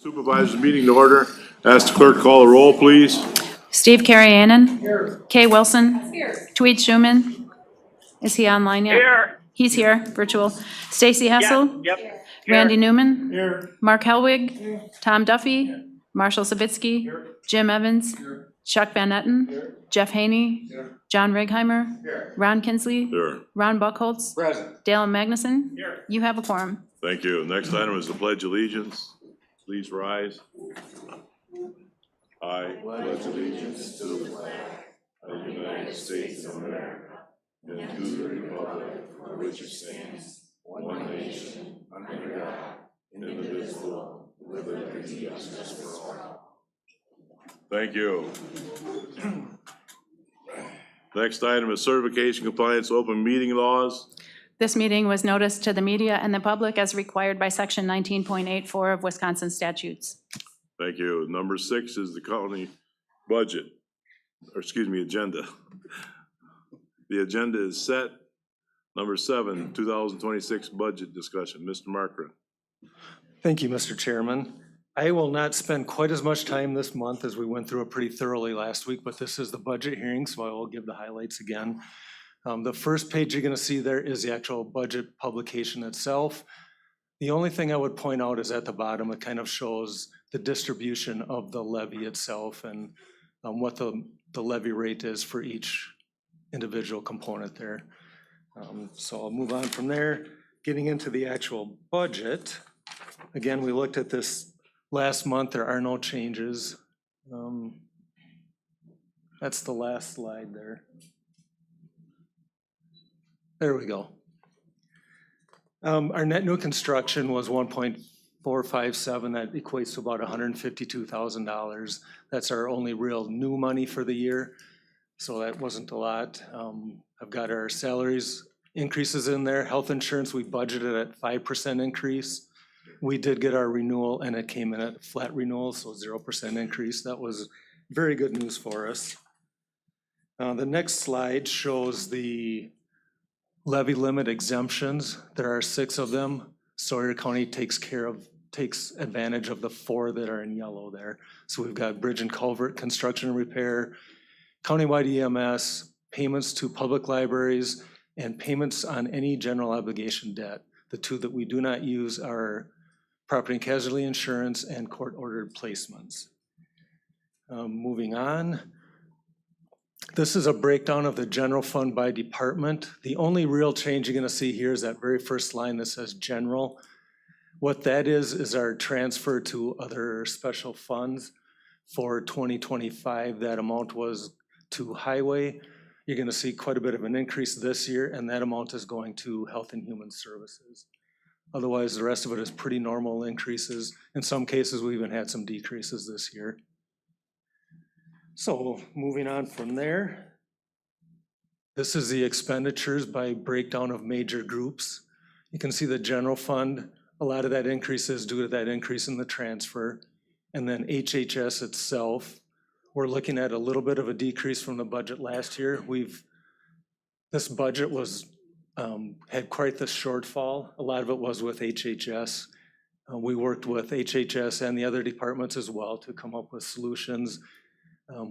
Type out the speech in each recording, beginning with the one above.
Supervisors meeting to order. Ask the clerk to call the roll, please. Steve Carrieanen. Here. Kay Wilson. Here. Tweed Schuman. Is he online yet? Here. He's here, virtual. Stacy Hessel. Yep. Randy Here. Newman. Here. Mark Helwig. Tom Duffy. Marshall Savitsky. Jim Evans. Chuck Van Etten. Jeff Haney. John Righeimer. Ron Kinsley. Here. Ron Buckholz. Present. Dale Magnuson. Here. You have a quorum. Thank you. Next item is the Pledge of Allegiance. Please rise. I pledge allegiance to the flag of the United States of America and to the republic for which it stands, one nation, under God, indivisible, with liberty and justice for all. Thank you. Next item is certification compliance open meeting laws. This meeting was noticed to the media and the public as required by section 19.84 of Wisconsin statutes. Thank you. Number 6 is the county budget, or excuse me, agenda. The agenda is set. Number 7, 2026 budget discussion. Mr. Markren. Thank you, Mr. Chairman. I will not spend quite as much time this month as we went through it pretty thoroughly last week, but this is the budget hearing, so I will give the highlights again. The first page you're going to see there is the actual budget publication itself. The only thing I would point out is at the bottom, it kind of shows the distribution of the levy itself and what the levy rate is for each individual component there. So I'll move on from there. Getting into the actual budget. Again, we looked at this last month. There are no changes. That's the last slide there. There we go. Our net new construction was 1.457. That equates to about $152,000. That's our only real new money for the year. So that wasn't a lot. I've got our salaries increases in there. Health insurance, we budgeted at 5% increase. We did get our renewal and it came in at flat renewal, so 0% increase. That was very good news for us. The next slide shows the levy limit exemptions. There are 6 of them. Sawyer County takes advantage of the 4 that are in yellow there. So we've got bridge and culvert construction and repair, countywide EMS, payments to public libraries, and payments on any general obligation debt. The 2 that we do not use are property and casualty insurance and court-ordered placements. Moving on. This is a breakdown of the general fund by department. The only real change you're going to see here is that very first line that says general. What that is our transfer to other special funds for 2025. That amount was to highway. You're going to see quite a bit of an increase this year, and that amount is going to health and human services. Otherwise, the rest of it is pretty normal increases. In some cases, we even had some decreases this year. So moving on from there, this is the expenditures by breakdown of major groups. You can see the general fund, a lot of that increase is due to that increase in the transfer. And then HHS itself, we're looking at a little bit of a decrease from the budget last year. This budget was had quite the shortfall. A lot of it was with HHS. We worked with HHS and the other departments as well to come up with solutions.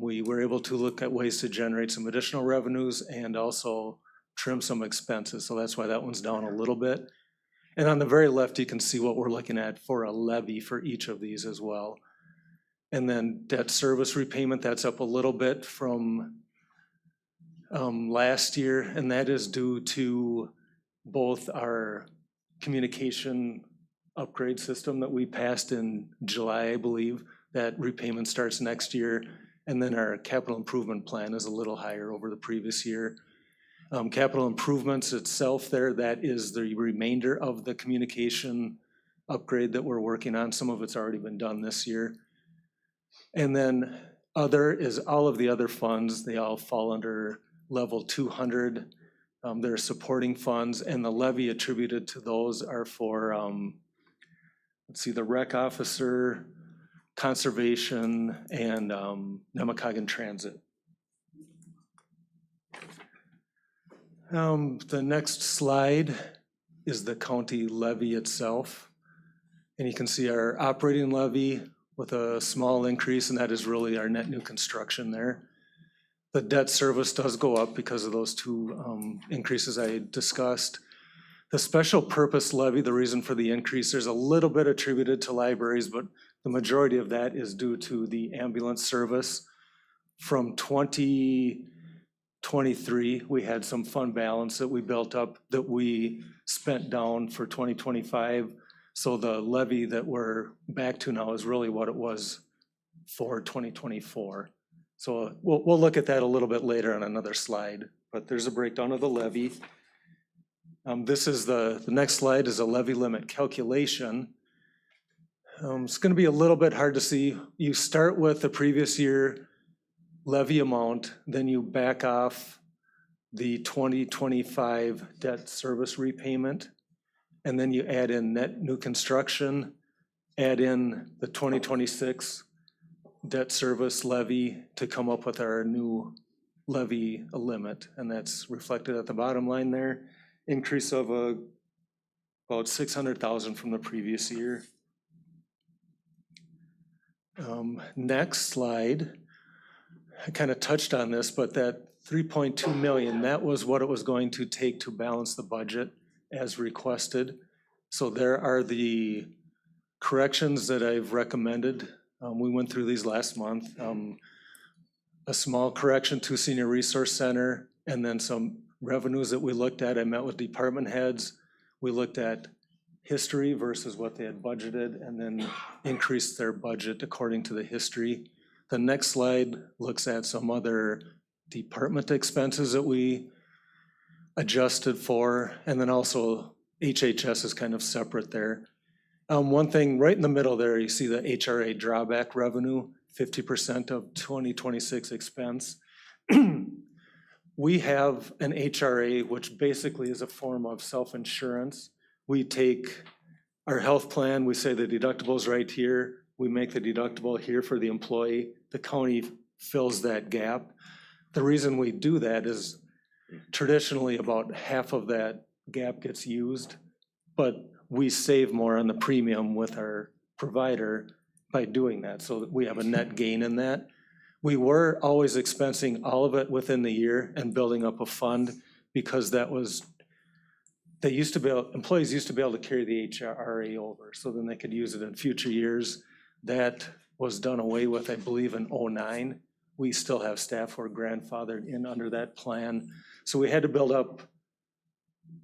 We were able to look at ways to generate some additional revenues and also trim some expenses. So that's why that one's down a little bit. And on the very left, you can see what we're looking at for a levy for each of these as well. And then debt service repayment, that's up a little bit from last year. And that is due to both our communication upgrade system that we passed in July, I believe. That repayment starts next year. And then our capital improvement plan is a little higher over the previous year. Capital improvements itself there, that is the remainder of the communication upgrade that we're working on. Some of it's already been done this year. And then other is all of the other funds. They all fall under level 200. They're supporting funds, and the levy attributed to those are for, let's see, the rec officer, conservation, and Nemacolin Transit. The next slide is the county levy itself. And you can see our operating levy with a small increase, and that is really our net new construction there. The debt service does go up because of those two increases I discussed. The special purpose levy, the reason for the increase, there's a little bit attributed to libraries, but the majority of that is due to the ambulance service. From 2023, we had some fund balance that we built up that we spent down for 2025. So the levy that we're back to now is really what it was for 2024. So we'll look at that a little bit later on another slide, but there's a breakdown of the levy. This is the next slide is a levy limit calculation. It's going to be a little bit hard to see. You start with the previous year levy amount, then you back off the 2025 debt service repayment, and then you add in net new construction, add in the 2026 debt service levy to come up with our new levy limit, and that's reflected at the bottom line there. Increase of about $600,000 from the previous year. Next slide, I kind of touched on this, but that 3.2 million, that was what it was going to take to balance the budget as requested. So there are the corrections that I've recommended. We went through these last month. A small correction to Senior Resource Center, and then some revenues that we looked at. I met with department heads. We looked at history versus what they had budgeted, and then increased their budget according to the history. The next slide looks at some other department expenses that we adjusted for, and then also HHS is kind of separate there. One thing right in the middle there, you see the HRA drawback revenue, 50% of 2026 expense. We have an HRA, which basically is a form of self-insurance. We take our health plan, we say the deductible's right here, we make the deductible here for the employee, the county fills that gap. The reason we do that is traditionally about half of that gap gets used, but we save more on the premium with our provider by doing that, so that we have a net gain in that. We were always expensing all of it within the year and building up a fund because that was, employees used to be able to carry the HRA over, so then they could use it in future years. That was done away with, I believe, in '09. We still have staff who are grandfathered in under that plan. So we had to build up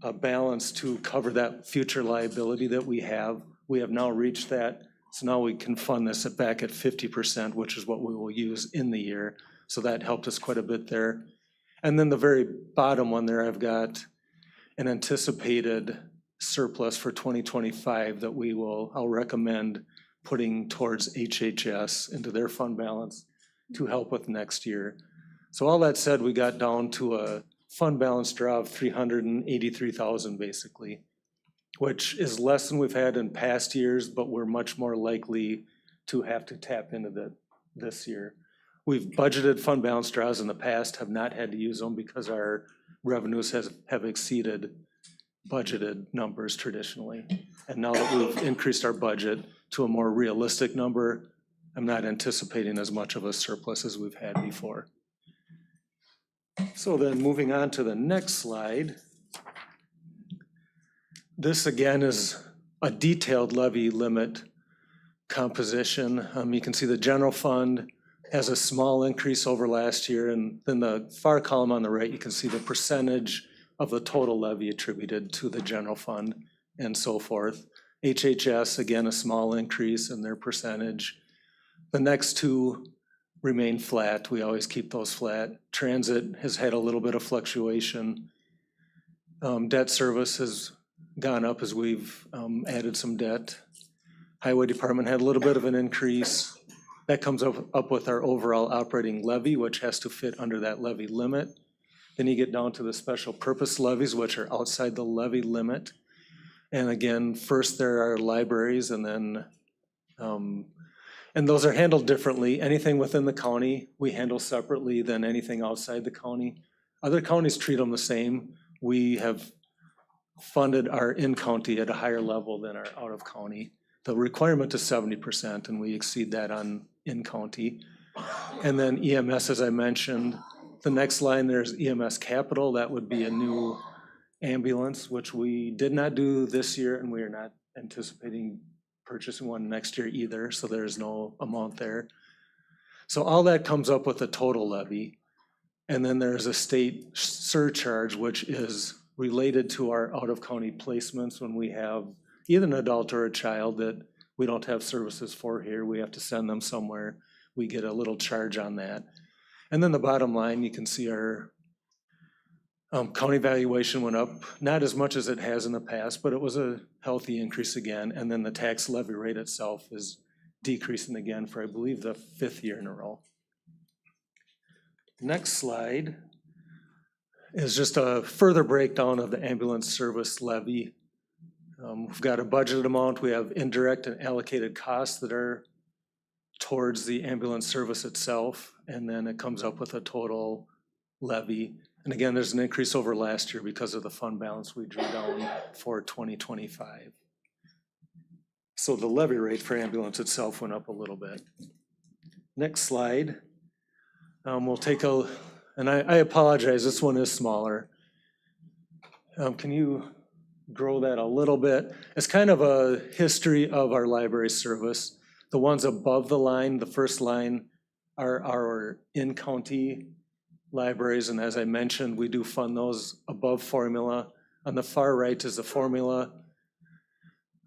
a balance to cover that future liability that we have. We have now reached that. So now we can fund this back at 50%, which is what we will use in the year. So that helped us quite a bit there. And then the very bottom one there, I've got an anticipated surplus for 2025 that I'll recommend putting towards HHS into their fund balance to help with next year. So all that said, we got down to a fund balance draw of $383,000 basically, which is less than we've had in past years, but we're much more likely to have to tap into that this year. We've budgeted fund balance draws in the past, have not had to use them because our revenues have exceeded budgeted numbers traditionally. And now that we've increased our budget to a more realistic number, I'm not anticipating as much of a surplus as we've had before. So then moving on to the next slide. This again is a detailed levy limit composition. You can see the general fund has a small increase over last year, and then the far column on the right, you can see the percentage of the total levy attributed to the general fund and so forth. HHS, again, a small increase in their percentage. The next two remain flat. We always keep those flat. Transit has had a little bit of fluctuation. Debt service has gone up as we've added some debt. Highway department had a little bit of an increase. That comes up with our overall operating levy, which has to fit under that levy limit. Then you get down to the special purpose levies, which are outside the levy limit. And again, first there are libraries, and then, and those are handled differently. Anything within the county, we handle separately than anything outside the county. Other counties treat them the same. We have funded our in-county at a higher level than our out-of-county the requirement is 70%, and we exceed that on in-county. And then EMS, as I mentioned, the next line, there's EMS capital. That would be a new ambulance, which we did not do this year, and we are not anticipating purchasing one next year either, so there's no amount there. So all that comes up with a total levy. And then there's a state surcharge, which is related to our out-of-county placements when we have either an adult or a child that we don't have services for here. We have to send them somewhere. We get a little charge on that. And then the bottom line, you can see our county valuation went up, not as much as it has in the past, but it was a healthy increase again. And then the tax levy rate itself is decreasing again for, I believe, the 5th year in a row. Next slide is just a further breakdown of the ambulance service levy. We've got a budgeted amount. We have indirect and allocated costs that are towards the ambulance service itself, and then it comes up with a total levy. And again, there's an increase over last year because of the fund balance we drew down for 2025. So the levy rate for ambulance itself went up a little bit. Next slide. We'll take a, and I apologize, this one is smaller. Can you grow that a little bit? It's kind of a history of our library service. The ones above the line, the first line, are our in-county libraries, and as I mentioned, we do fund those above formula. On the far right is the formula.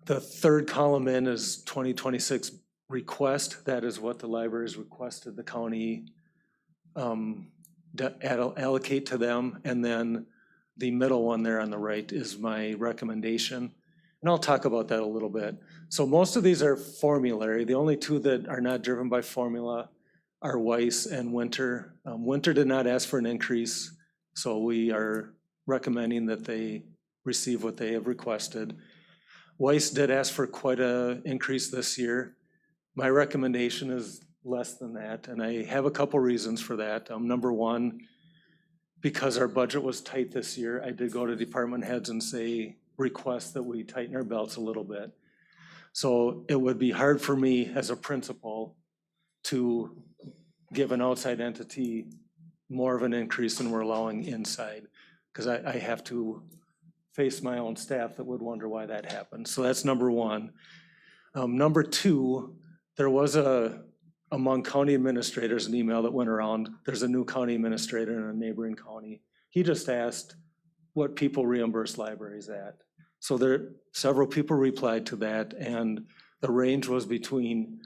The third column in is 2026 request. That is what the libraries requested the county allocate to them, and then the middle one there on the right is my recommendation. And I'll talk about that a little bit. So most of these are formulary. The only two that are not driven by formula are Weiss and Winter. Winter did not ask for an increase, so we are recommending that they receive what they have requested. Weiss did ask for quite an increase this year. My recommendation is less than that, and I have a couple reasons for that. Number one, because our budget was tight this year, I did go to department heads and say, request that we tighten our belts a little bit. So it would be hard for me as a principal to give an outside entity more of an increase than we're allowing inside, because I have to face my own staff that would wonder why that happened. So that's number one. Number two, there was among county administrators an email that went around. There's a new county administrator in a neighboring county. He just asked what people reimburse libraries at. So several people replied to that, and the range was between,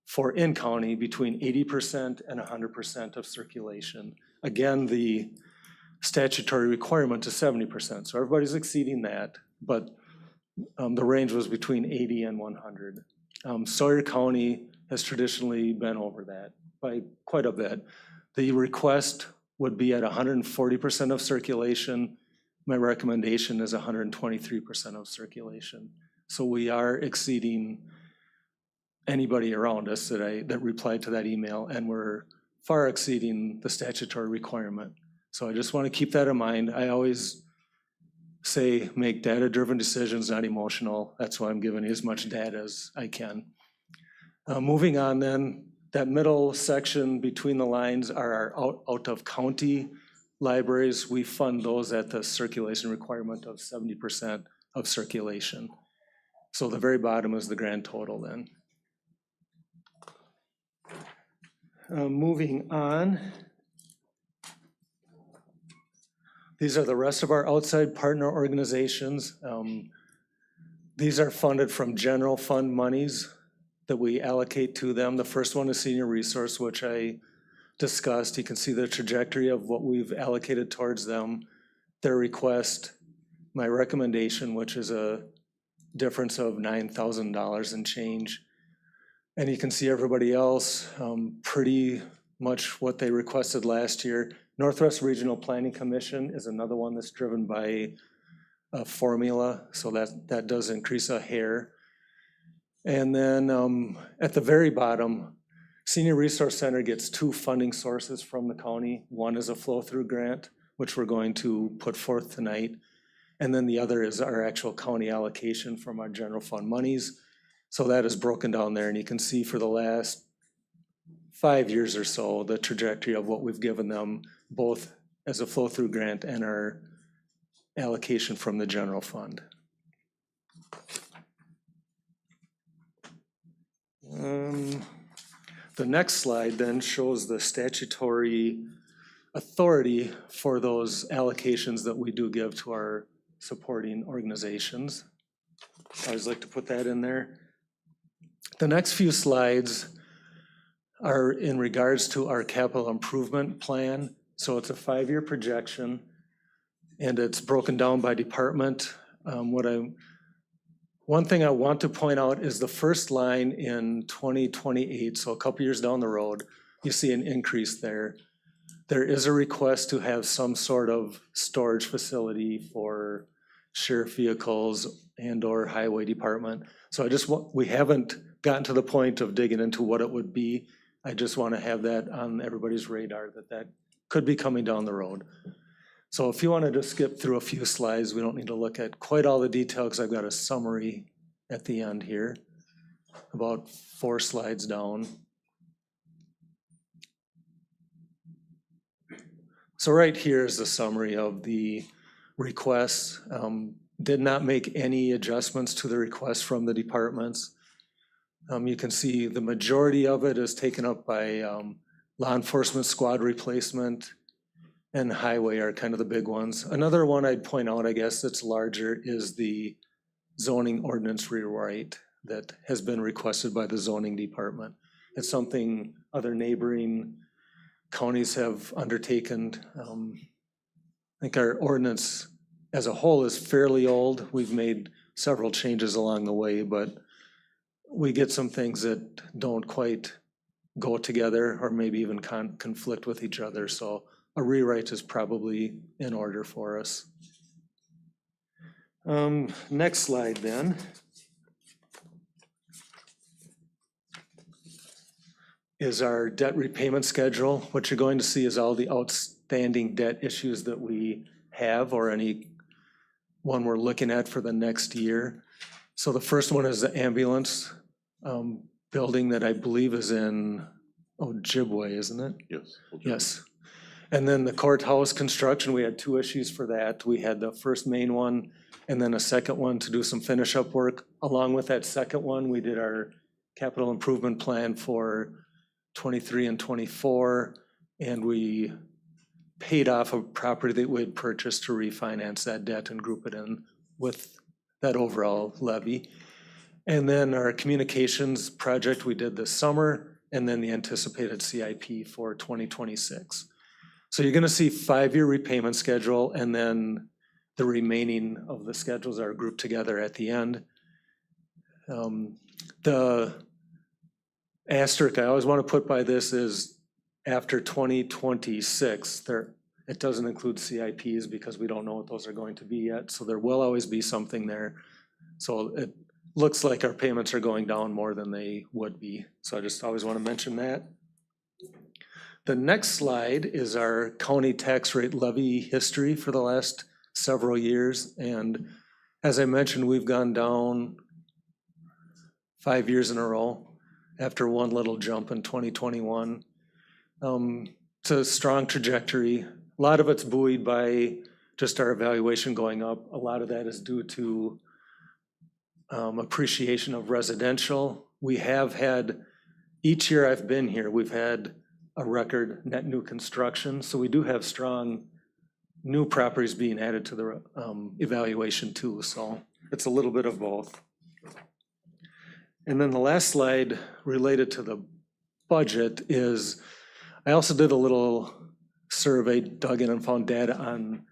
for in-county, between 80% and 100% of circulation. Again, the statutory requirement is 70%, so everybody's exceeding that, but the range was between 80 and 100. Sawyer County has traditionally been over that by quite a bit. The request would be at 140% of circulation. My recommendation is 123% of circulation. So we are exceeding anybody around us that replied to that email, and we're far exceeding the statutory requirement. So I just want to keep that in mind. I always say make data-driven decisions, not emotional. That's why I'm giving you as much data as I can. Moving on then, that middle section between the lines are our out-of-county libraries. We fund those at the circulation requirement of 70% of circulation. So the very bottom is the grand total then. Moving on. These are the rest of our outside partner organizations. These are funded from general fund monies that we allocate to them. The first one is Senior Resource, which I discussed. You can see the trajectory of what we've allocated towards them, their request, my recommendation, which is a difference of $9,000 and change. And you can see everybody else, pretty much what they requested last year. Northwest Regional Planning Commission is another one that's driven by a formula, so that does increase a hair. And then at the very bottom, Senior Resource Center gets two funding sources from the county. One is a flow-through grant, which we're going to put forth tonight. And then the other is our actual county allocation from our general fund monies. So that is broken down there, and you can see for the last 5 years or so, the trajectory of what we've given them, both as a flow-through grant and our allocation from the general fund. The next slide then shows the statutory authority for those allocations that we do give to our supporting organizations. I always like to put that in there. The next few slides are in regards to our capital improvement plan. So it's a 5-year projection, and it's broken down by department. One thing I want to point out is the first line in 2028, so a couple years down the road, you see an increase there. There is a request to have some sort of storage facility for sheriff vehicles and or highway department. So we haven't gotten to the point of digging into what it would be. I just want to have that on everybody's radar that could be coming down the road. So if you want to just skip through a few slides, we don't need to look at quite all the detail because I've got a summary at the end here, about 4 slides down. So right here is the summary of the requests. Did not make any adjustments to the requests from the departments. You can see the majority of it is taken up by law enforcement squad replacement and highway are kind of the big ones. Another one I'd point out, I guess, that's larger is the zoning ordinance rewrite that has been requested by the zoning department. It's something other neighboring counties have undertaken. I think our ordinance as a whole is fairly old. We've made several changes along the way, but we get some things that don't quite go together or maybe even conflict with each other. So a rewrite is probably in order for us. Next slide then. Is our debt repayment schedule. What you're going to see is all the outstanding debt issues that we have or any one we're looking at for the next year. So the first one is the ambulance building that I believe is in Ojibwe, isn't it? Yes. Yes. And then the courthouse construction, we had 2 issues for that. We had the first main one and then a second one to do some finish up work. Along with that second one, we did our capital improvement plan for 23 and 24, and we paid off a property that we had purchased to refinance that debt and group it in with that overall levy. And then our communications project we did this summer, and then the anticipated CIP for 2026. So you're gonna see 5-year repayment schedule, and then the remaining of the schedules are grouped together at the end. The asterisk I always wanna put by this is after 2026, it doesn't include CIPs because we don't know what those are going to be yet. So there will always be something there. So it looks like our payments are going down more than they would be. So I just always wanna mention that. The next slide is our county tax rate levy history for the last several years. And as I mentioned, we've gone down 5 years in a row after one little jump in 2021. It's a strong trajectory. A lot of it's buoyed by just our evaluation going up. A lot of that is due to appreciation of residential. We have had, each year I've been here, we've had a record net new construction. So we do have strong new properties being added to the evaluation too. So it's a little bit of both. And then the last slide related to the budget is, I also did a little survey, dug in and found data on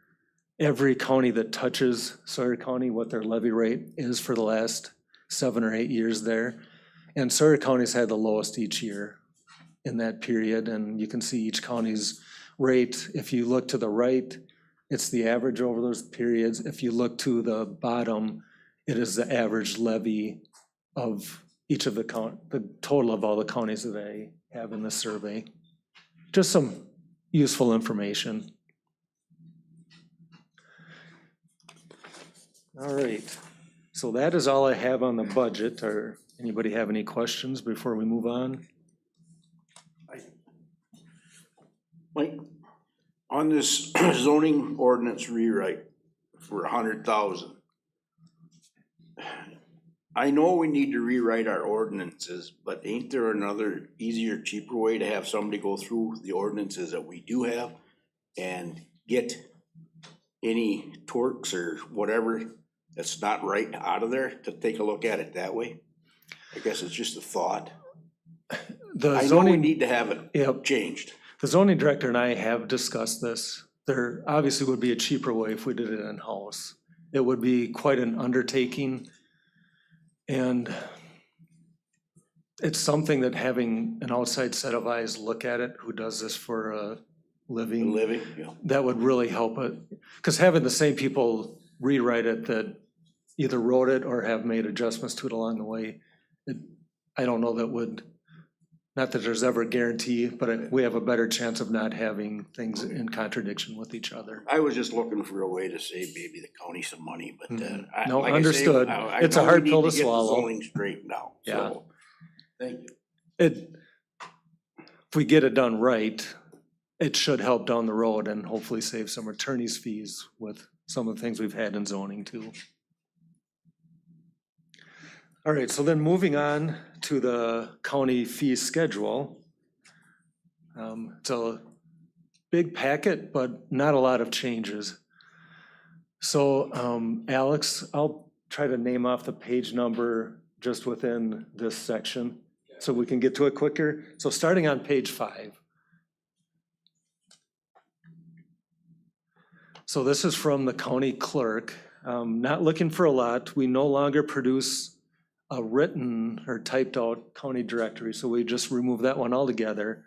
every county that touches Sawyer County, what their levy rate is for the last 7 or 8 years there. And Sawyer County's had the lowest each year in that period, and you can see each county's rate. If you look to the right, it's the average over those periods. If you look to the bottom, it is the average levy of each of the total of all the counties that I have in the survey. Just some useful information. All right. So that is all I have on the budget. Or anybody have any questions before we move on? Mike, on this zoning ordinance rewrite for 100,000. I know we need to rewrite our ordinances, but ain't there another easier, cheaper way to have somebody go through the ordinances that we do have and get any torques or whatever that's not right out of there, to take a look at it that way? I guess it's just a thought. The I know we zoning, need to have it Yep. changed. the zoning director and I have discussed this. There obviously would be a cheaper way if we did it in-house. It would be quite an undertaking. And it's something that having an outside set of eyes look at it, who does this for a living, Living, you know. that would really help it. Because having the same people rewrite it that either wrote it or have made adjustments to it along the way, I don't know that would, not that there's ever a guarantee, but we have a better chance of not having things in contradiction with each other. I was just looking for a way to save maybe the county some money, but No, like I say, understood. I It's a know we hard need pill to get the swallow. zoning straightened out, Yeah. so, thank you. If we get it done right, it should help down the road and hopefully save some attorney's fees with some of the things we've had in zoning too. All right, so then moving on to the county fee schedule. It's a big packet, but not a lot of changes. So Alex, I'll try to name off the page number just within this section so we can get to it quicker. So starting on page 5. So this is from the county clerk. Not looking for a lot. We no longer produce a written or typed out county directory, so we just remove that one altogether.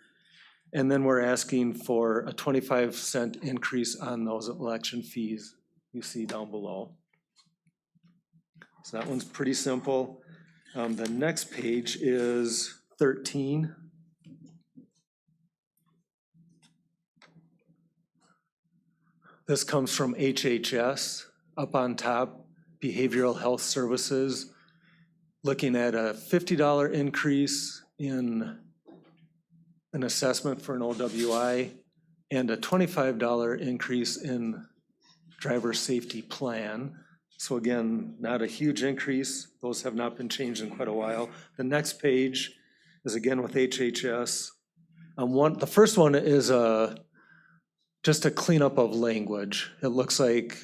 And then we're asking for a 25-cent increase on those election fees you see down below. So that one's pretty simple. The next page is 13. This comes from HHS. Up on top, Behavioral Health Services, looking at a $50 increase in an assessment for an OWI and a $25 increase in driver safety plan. So again, not a huge increase. Those have not been changed in quite a while. The next page is again with HHS. The first one is just a cleanup of language. It looks like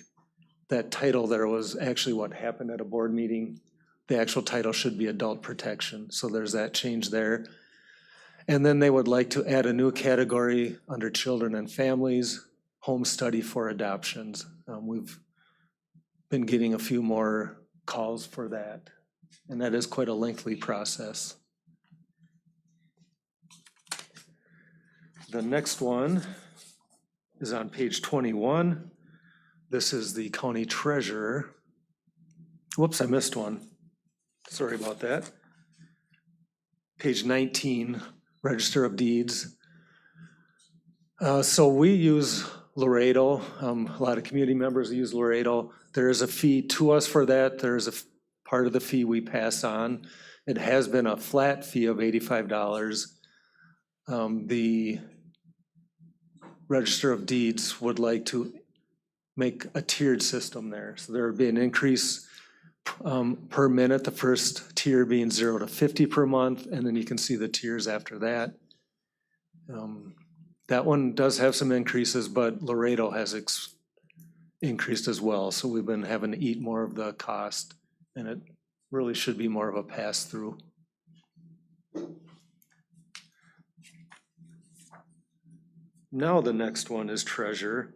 that title there was actually what happened at a board meeting. The actual title should be adult protection. So there's that change there. And then they would like to add a new category under children and families, home study for adoptions. We've been getting a few more calls for that. And that is quite a lengthy process. The next one is on page 21. This is the county treasurer. Whoops, I missed one. Sorry about that. Page 19, Register of Deeds. So we use Laredo. A lot of community members use Laredo. There is a fee to us for that. There is a part of the fee we pass on. It has been a flat fee of $85. The Register of Deeds would like to make a tiered system there. So there would be an increase per minute, the first tier being 0 to 50 per month, and then you can see the tiers after that. That one does have some increases, but Laredo has increased as well. So we've been having to eat more of the cost, and it really should be more of a pass-through. Now the next one is treasurer.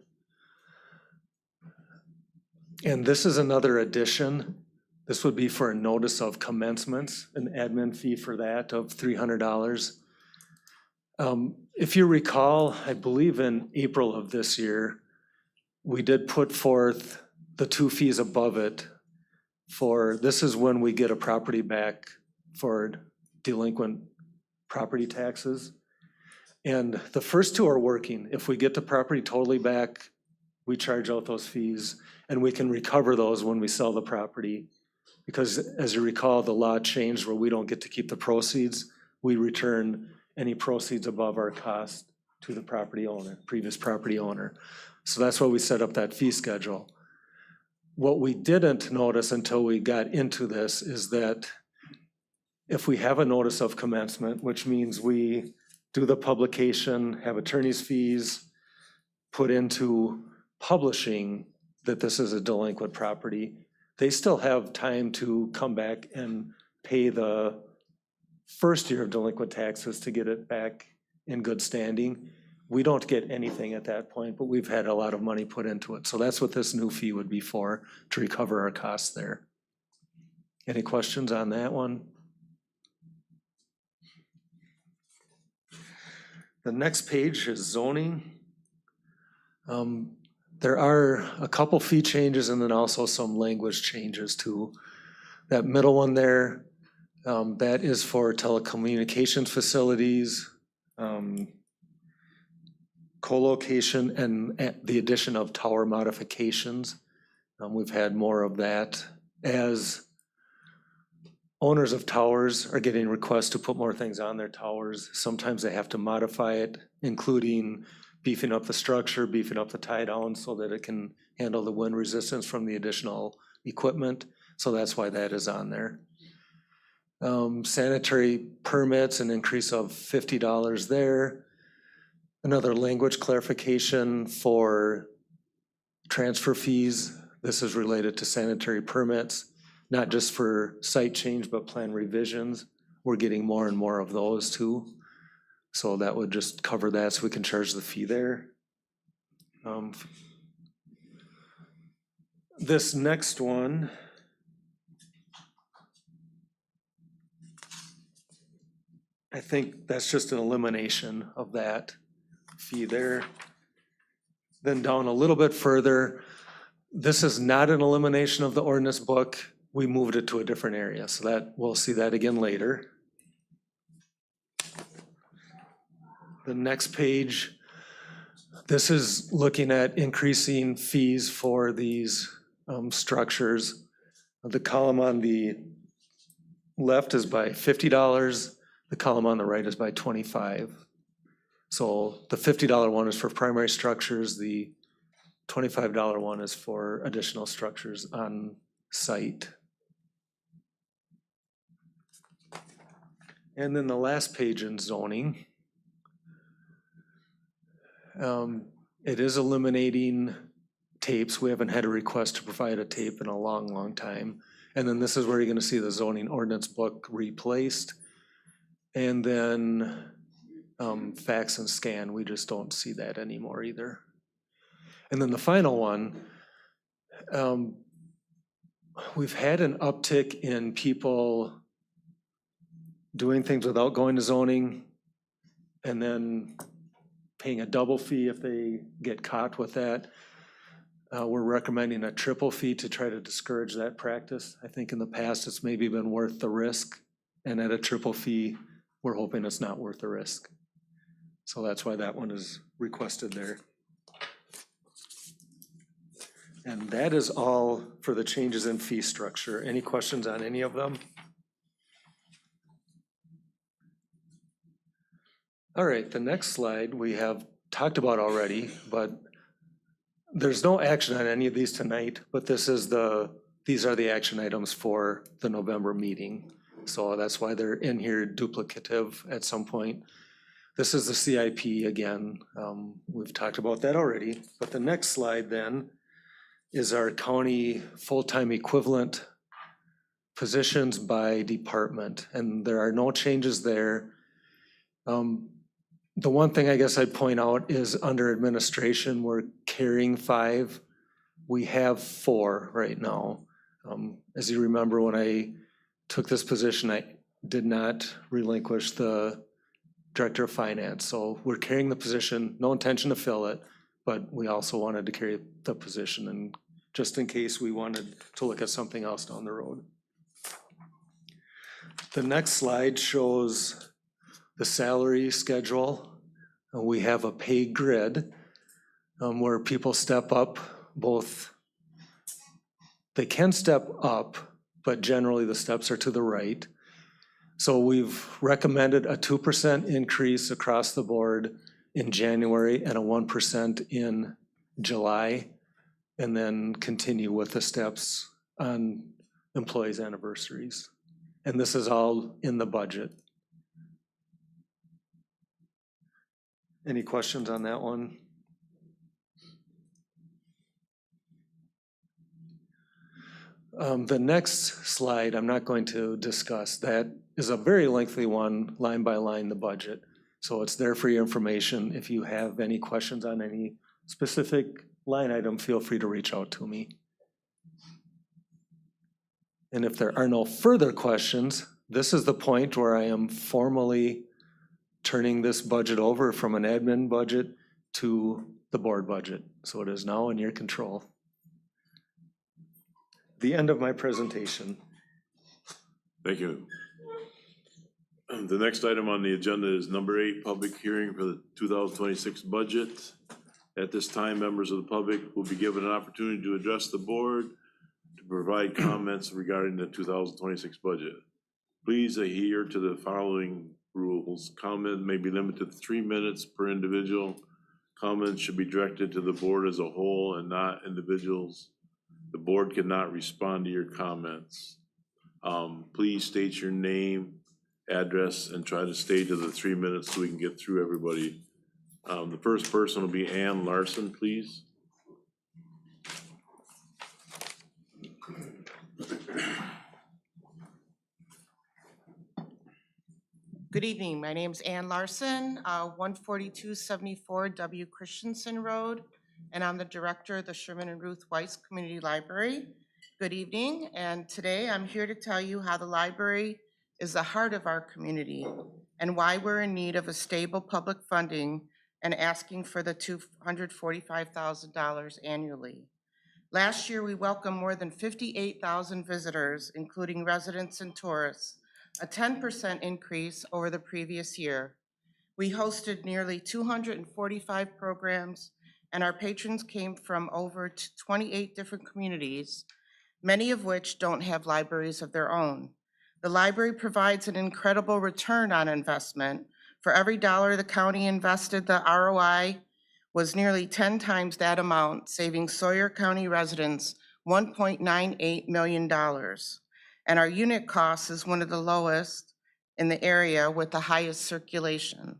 And this is another addition. This would be for a notice of commencements, an admin fee for that of $300. If you recall, I believe in April of this year, we did put forth the 2 fees above it for, this is when we get a property back for delinquent property taxes. And the first 2 are working. If we get the property totally back, we charge out those fees and we can recover those when we sell the property. Because as you recall, the law changed where we don't get to keep the proceeds. We return any proceeds above our cost to the property owner, previous property owner. So that's why we set up that fee schedule. What we didn't notice until we got into this is that if we have a notice of commencement, which means we do the publication, have attorney's fees put into publishing that this is a delinquent property, they still have time to come back and pay the first year of delinquent taxes to get it back in good standing. We don't get anything at that point, but we've had a lot of money put into it. So that's what this new fee would be for, to recover our costs there. Any questions on that one? The next page is zoning. There are a couple fee changes and then also some language changes too. That middle one there, that is for telecommunications facilities, co-location, and the addition of tower modifications. We've had more of that as owners of towers are getting requests to put more things on their towers. Sometimes they have to modify it, including beefing up the structure, beefing up the tie down so that it can handle the wind resistance from the additional equipment. So that's why that is on there. Sanitary permits, an increase of $50 there. Another language clarification for transfer fees. This is related to sanitary permits, not just for site change, but plan revisions. We're getting more and more of those too. So that would just cover that so we can charge the fee there. This next one, I think that's just an elimination of that fee there. Then down a little bit further, this is not an elimination of the ordinance book. We moved it to a different area, so that we'll see that again later. The next page, this is looking at increasing fees for these structures. The column on the left is by $50. The column on the right is by $25. So the $50 one is for primary structures. The $25 one is for additional structures on site. And then the last page in zoning. It is eliminating tapes. We haven't had a request to provide a tape in a long, long time. And then this is where you're going to see the zoning ordinance book replaced. And then fax and scan, we just don't see that anymore either. And then the final one, we've had an uptick in people doing things without going to zoning and then paying a double fee if they get caught with that. We're recommending a triple fee to try to discourage that practice. I think in the past it's maybe been worth the risk, and at a triple fee, we're hoping it's not worth the risk. So that's why that one is requested there. And that is all for the changes in fee structure. Any questions on any of them? All right, the next slide we have talked about already, but there's no action on any of these tonight, but these are the action items for the November meeting. So that's why they're in here duplicative at some point. This is the CIP again. We've talked about that already, but the next slide then is our county full-time equivalent positions by department, and there are no changes there. The one thing I guess I'd point out is under administration, we're carrying 5. We have 4 right now. As you remember, when I took this position, I did not relinquish the director of finance. So we're carrying the position, no intention to fill it, but we also wanted to carry the position, and just in case we wanted to look at something else down the road. The next slide shows the salary schedule. We have a pay grid where people step up both. They can step up but generally the steps are to the right. So we've recommended a 2% increase across the board in January and a 1% in July, and then continue with the steps on employees' anniversaries. And this is all in the budget. Any questions on that one? The next slide, I'm not going to discuss. That is a very lengthy one, line by line, the budget. So it's there for your information. If you have any questions on any specific line item, feel free to reach out to me. And if there are no further questions, this is the point where I am formally turning this budget over from an admin budget to the board budget. So it is now in your control. The end of my presentation. Thank you. The next item on the agenda is number 8, public hearing for the 2026 budget. At this time, members of the public will be given an opportunity to address the board to provide comments regarding the 2026 budget. Please adhere to the following rules. Comment may be limited to 3 minutes per individual. Comments should be directed to the board as a whole and not individuals. The board cannot respond to your comments. Please state your name, address, and try to stay to the 3 minutes so we can get through everybody. The first person will be Ann Larson, please. Good evening. My name is Ann Larson, 14274 W. Christensen Road, and I'm the director of the Sherman and Ruth Weiss Community Library. Good evening, and today I'm here to tell you how the library is the heart of our community and why we're in need of a stable public funding and asking for the $245,000 annually. Last year, we welcomed more than 58,000 visitors, including residents and tourists, a 10% increase over the previous year. We hosted nearly 245 programs, and our patrons came from over 28 different communities, many of which don't have libraries of their own. The library provides an incredible return on investment. For every dollar the county invested, the ROI was nearly 10 times that amount, saving Sawyer County residents $1.98 million. And our unit cost is one of the lowest in the area with the highest circulation.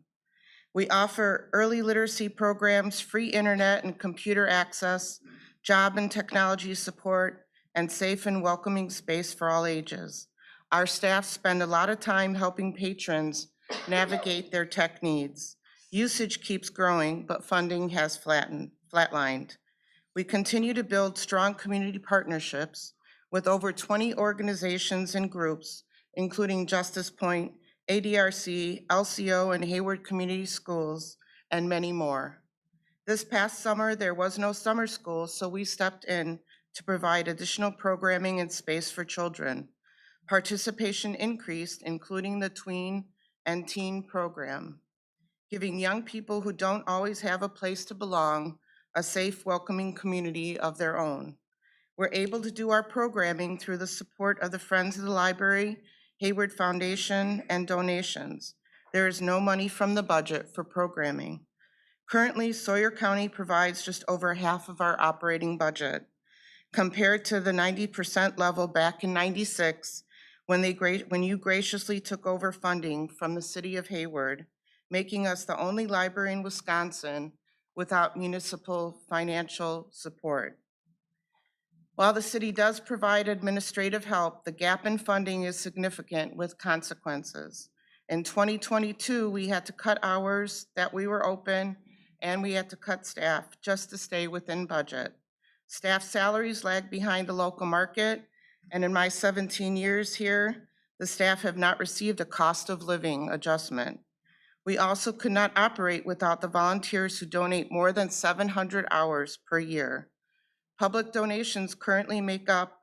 We offer early literacy programs, free internet and computer access, job and technology support, and safe and welcoming space for all ages. Our staff spend a lot of time helping patrons navigate their tech needs. Usage keeps growing, but funding has flatlined. We continue to build strong community partnerships with over 20 organizations and groups, including Justice Point, ADRC, LCO, and Hayward Community Schools, and many more. This past summer, there was no summer school, so we stepped in to provide additional programming and space for children. Participation increased, including the tween and teen program, giving young people who don't always have a place to belong a safe, welcoming community of their own. We're able to do our programming through the support of the Friends of the Library, Hayward Foundation, and donations. There is no money from the budget for programming. Currently, Sawyer County provides just over half of our operating budget, compared to the 90% level back in '96 when you graciously took over funding from the city of Hayward, making us the only library in Wisconsin without municipal financial support. While the city does provide administrative help, the gap in funding is significant with consequences. In 2022, we had to cut hours that we were open, and we had to cut staff just to stay within budget. Staff salaries lag behind the local market, and in my 17 years here, the staff have not received a cost of living adjustment. We also could not operate without the volunteers who donate more than 700 hours per year. Public donations currently make up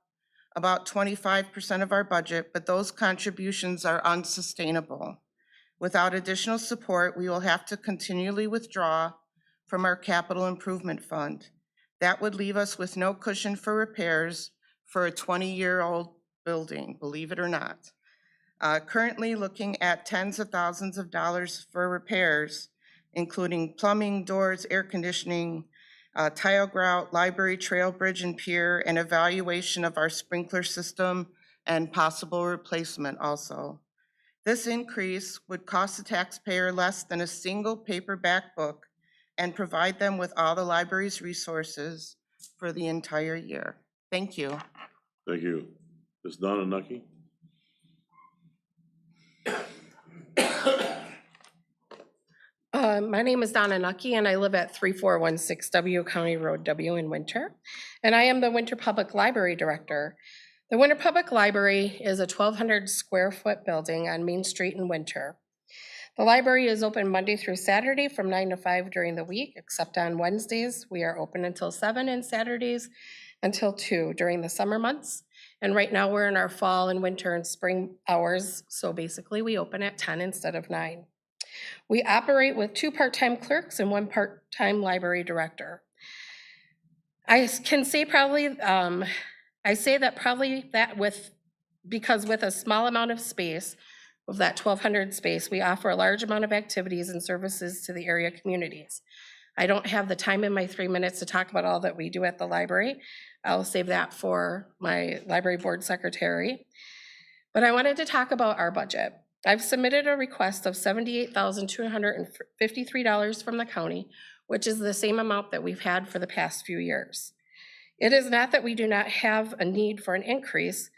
about 25% of our budget, but those contributions are unsustainable. Without additional support, we will have to continually withdraw from our capital improvement fund. That would leave us with no cushion for repairs for a 20-year-old building, believe it or not. Currently looking at tens of thousands of dollars for repairs, including plumbing, doors, air conditioning, tile grout, library, trail, bridge, and pier, and evaluation of our sprinkler system and possible replacement also. This increase would cost the taxpayer less than a single paperback book and provide them with all the library's resources for the entire year. Thank you. Thank you. Ms. Donna Nucky? My name is Donna Nucky, and I live at 3416 W County Road W in Winter, and I am the Winter Public Library Director. The Winter Public Library is a 1,200 square foot building on Main Street in Winter. The library is open Monday through Saturday from 9 to 5 during the week, except on Wednesdays. We are open until 7 and Saturdays until 2 during the summer months. And right now we're in our fall and winter and spring hours, so basically we open at 10 instead of 9. We operate with 2 part-time clerks and 1 part-time library director. I can say probably, because with a small amount of space, of that 1,200 space, we offer a large amount of activities and services to the area communities. I don't have the time in my 3 minutes to talk about all that we do at the library. I'll save that for my library board secretary. But I wanted to talk about our budget. I've submitted a request of $78,253 from the county, which is the same amount that we've had for the past few years. It is not that we do not have a need for an increase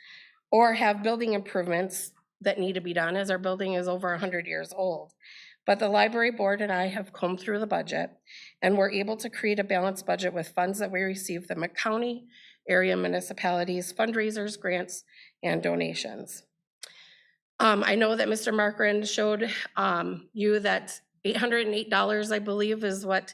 or have building improvements that need to be done, as our building is over 100 years old. But the library board and I have combed through the budget, and we're able to create a balanced budget with funds that we receive from the county, area municipalities, fundraisers, grants, and donations. I know that Mr. Markran showed you that $808, I believe, is what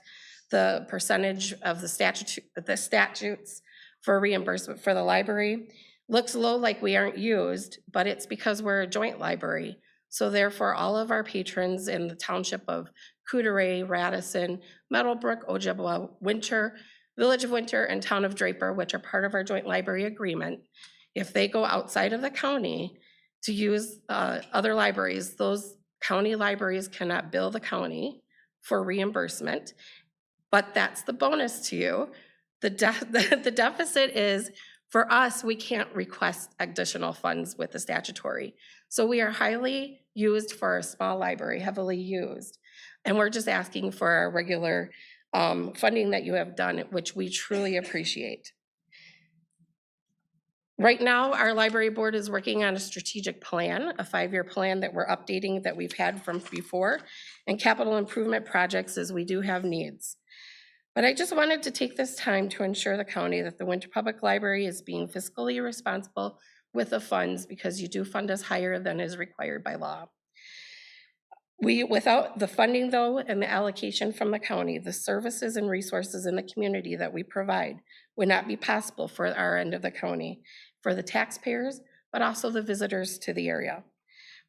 the percentage of the statutes for reimbursement for the library. Looks low, like we aren't used, but it's because we're a joint library. So therefore, all of our patrons in the township of Coudray, Radisson, Meadowbrook, Ojibwa, Winter, Village of Winter, and Town of Draper, which are part of our joint library agreement, if they go outside of the county to use other libraries, those county libraries cannot bill the county for reimbursement. But that's the bonus to you. The deficit is, for us, we can't request additional funds with the statutory. So we are highly used for a small library, heavily used. And we're just asking for our regular funding that you have done, which we truly appreciate. Right now, our library board is working on a strategic plan, a 5-year plan that we're updating that we've had from before, and capital improvement projects as we do have needs. But I just wanted to take this time to ensure the county that the Winter Public Library is being fiscally responsible with the funds, because you do fund us higher than is required by law. Without the funding though, and the allocation from the county, the services and resources in the community that we provide would not be possible for our end of the county, for the taxpayers, but also the visitors to the area.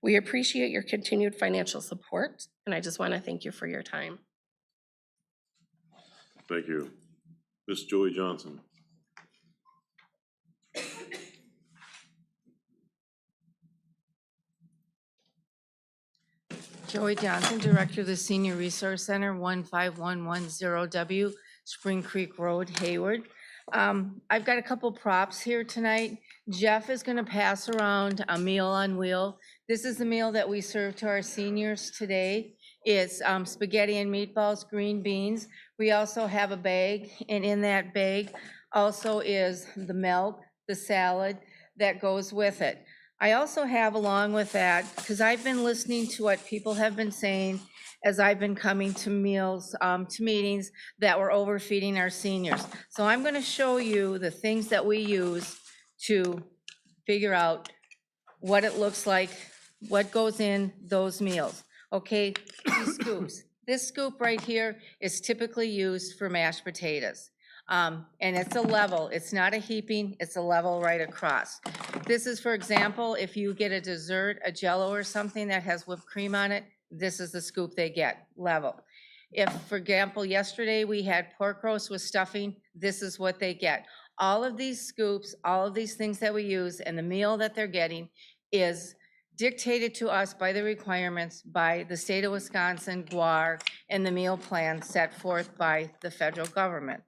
We appreciate your continued financial support, and I just want to thank you for your time. Thank you. Ms. Joey Johnson? Joey Johnson, Director of the Senior Resource Center, 15110W, Spring Creek Road, Hayward. I've got a couple props here tonight. Jeff is going to pass around a meal on wheel. This is the meal that we serve to our seniors today. It's spaghetti and meatballs, green beans. We also have a bag, and in that bag also is the milk, the salad that goes with it. I also have, along with that, because I've been listening to what people have been saying as I've been coming to meals, to meetings, that we're overfeeding our seniors. So I'm going to show you the things that we use to figure out what it looks like, what goes in those meals. Okay, these scoops. This scoop right here is typically used for mashed potatoes. And it's a level, it's not a heaping, it's a level right across. This is, for example, if you get a dessert, a Jell-O or something that has whipped cream on it, this is the scoop they get, level. If, for example, yesterday we had pork roast with stuffing, this is what they get. All of these scoops, all of these things that we use, and the meal that they're getting is dictated to us by the requirements by the state of Wisconsin, GWAR, and the meal plan set forth by the federal government.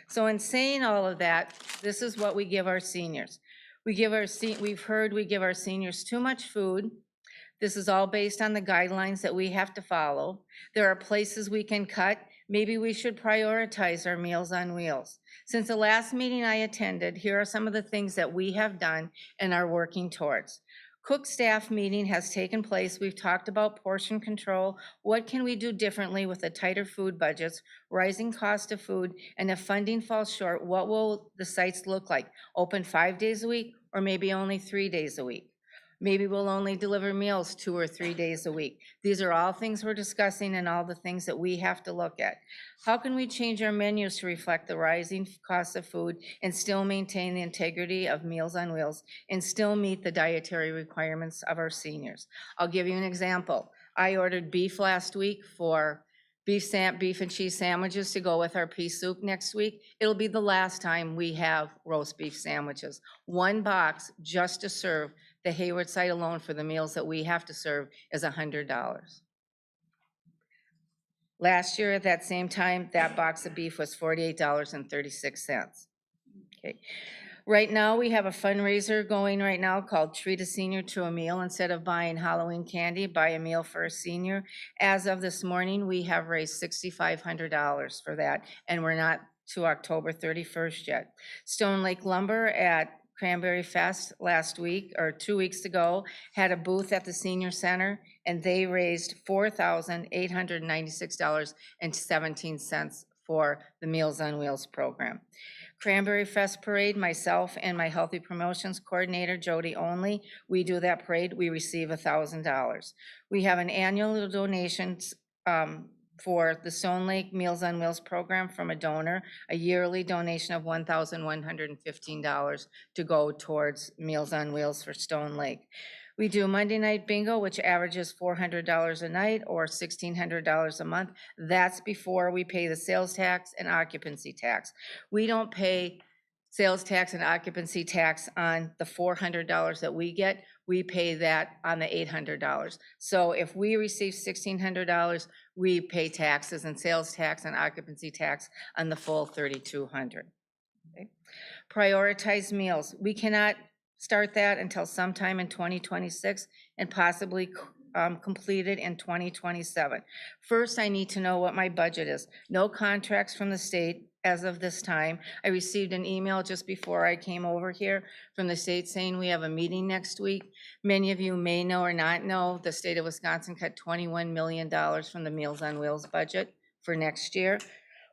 So in saying all of that, this is what we give our seniors. We've heard we give our seniors too much food. This is all based on the guidelines that we have to follow. There are places we can cut. Maybe we should prioritize our Meals on Wheels. Since the last meeting I attended, here are some of the things that we have done and are working towards. Cook staff meeting has taken place. We've talked about portion control. What can we do differently with the tighter food budgets, rising cost of food, and if funding falls short, what will the sites look like? Open 5 days a week or maybe only 3 days a week? Maybe we'll only deliver meals 2 or 3 days a week. These are all things we're discussing and all the things that we have to look at. How can we change our menus to reflect the rising cost of food and still maintain the integrity of Meals on Wheels and still meet the dietary requirements of our seniors? I'll give you an example. I ordered beef last week for beef and cheese sandwiches to go with our pea soup next week. It'll be the last time we have roast beef sandwiches. 1 box just to serve the Hayward site alone for the meals that we have to serve is $100. Last year at that same time, that box of beef was $48.36. Okay. Right now, we have a fundraiser going right now called Treat a Senior to a Meal. Instead of buying Halloween candy, buy a meal for a senior. As of this morning, we have raised $6,500 for that, and we're not to October 31st yet. Stone Lake Lumber at Cranberry Fest last week, or 2 weeks ago, had a booth at the senior center, and they raised $4,896.17 for the Meals on Wheels program. Cranberry Fest Parade, myself and my Healthy Promotions Coordinator, Jody Only, we do that parade, we receive $1,000. We have an annual donations for the Stone Lake Meals on Wheels program from a donor, a yearly donation of $1,115 to go towards Meals on Wheels for Stone Lake. We do Monday night bingo, which averages $400 a night or $1,600 a month. That's before we pay the sales tax and occupancy tax. We don't pay sales tax and occupancy tax on the $400 that we get. We pay that on the $800. So if we receive $1,600, we pay taxes and sales tax and occupancy tax on the full $3,200. Okay. Prioritize meals. We cannot start that until sometime in 2026 and possibly completed in 2027. First, I need to know what my budget is. No contracts from the state as of this time. I received an email just before I came over here from the state saying we have a meeting next week. Many of you may know or not know, the state of Wisconsin cut $21 million from the Meals on Wheels budget for next year.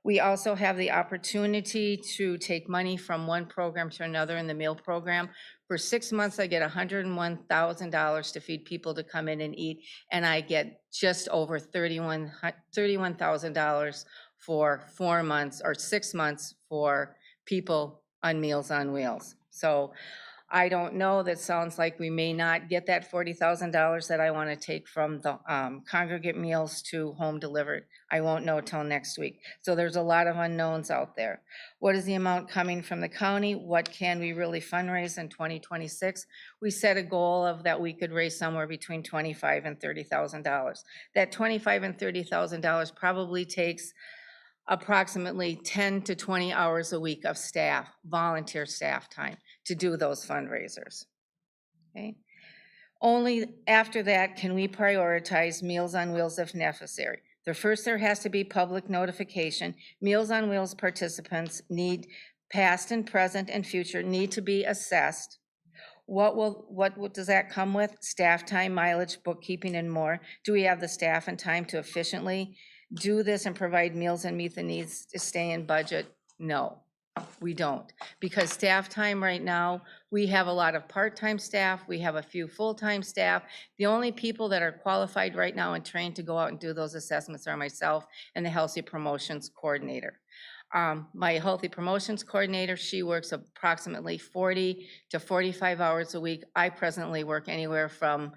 We also have the opportunity to take money from one program to another in the meal program. For 6 months, I get $101,000 to feed people to come in and eat, and I get just over $31,000 for 4 months or 6 months for people on Meals on Wheels. So I don't know, that sounds like we may not get that $40,000 that I want to take from the congregate meals to home delivered. I won't know till next week. So there's a lot of unknowns out there. What is the amount coming from the county? What can we really fundraise in 2026? We set a goal of that we could raise somewhere between $25,000 and $30,000. That $25,000 and $30,000 probably takes approximately 10 to 20 hours a week of staff, volunteer staff time to do those fundraisers. Okay. Only after that can we prioritize Meals on Wheels if necessary. First, there has to be public notification. Meals on Wheels participants need, past and present and future, need to be assessed. What does that come with? Staff time, mileage, bookkeeping, and more. Do we have the staff and time to efficiently do this and provide meals and meet the needs to stay in budget? No, we don't. Because staff time right now, we have a lot of part-time staff, we have a few full-time staff. The only people that are qualified right now and trained to go out and do those assessments are myself and the Healthy Promotions Coordinator. My Healthy Promotions Coordinator, she works approximately 40 to 45 hours a week. I presently work anywhere from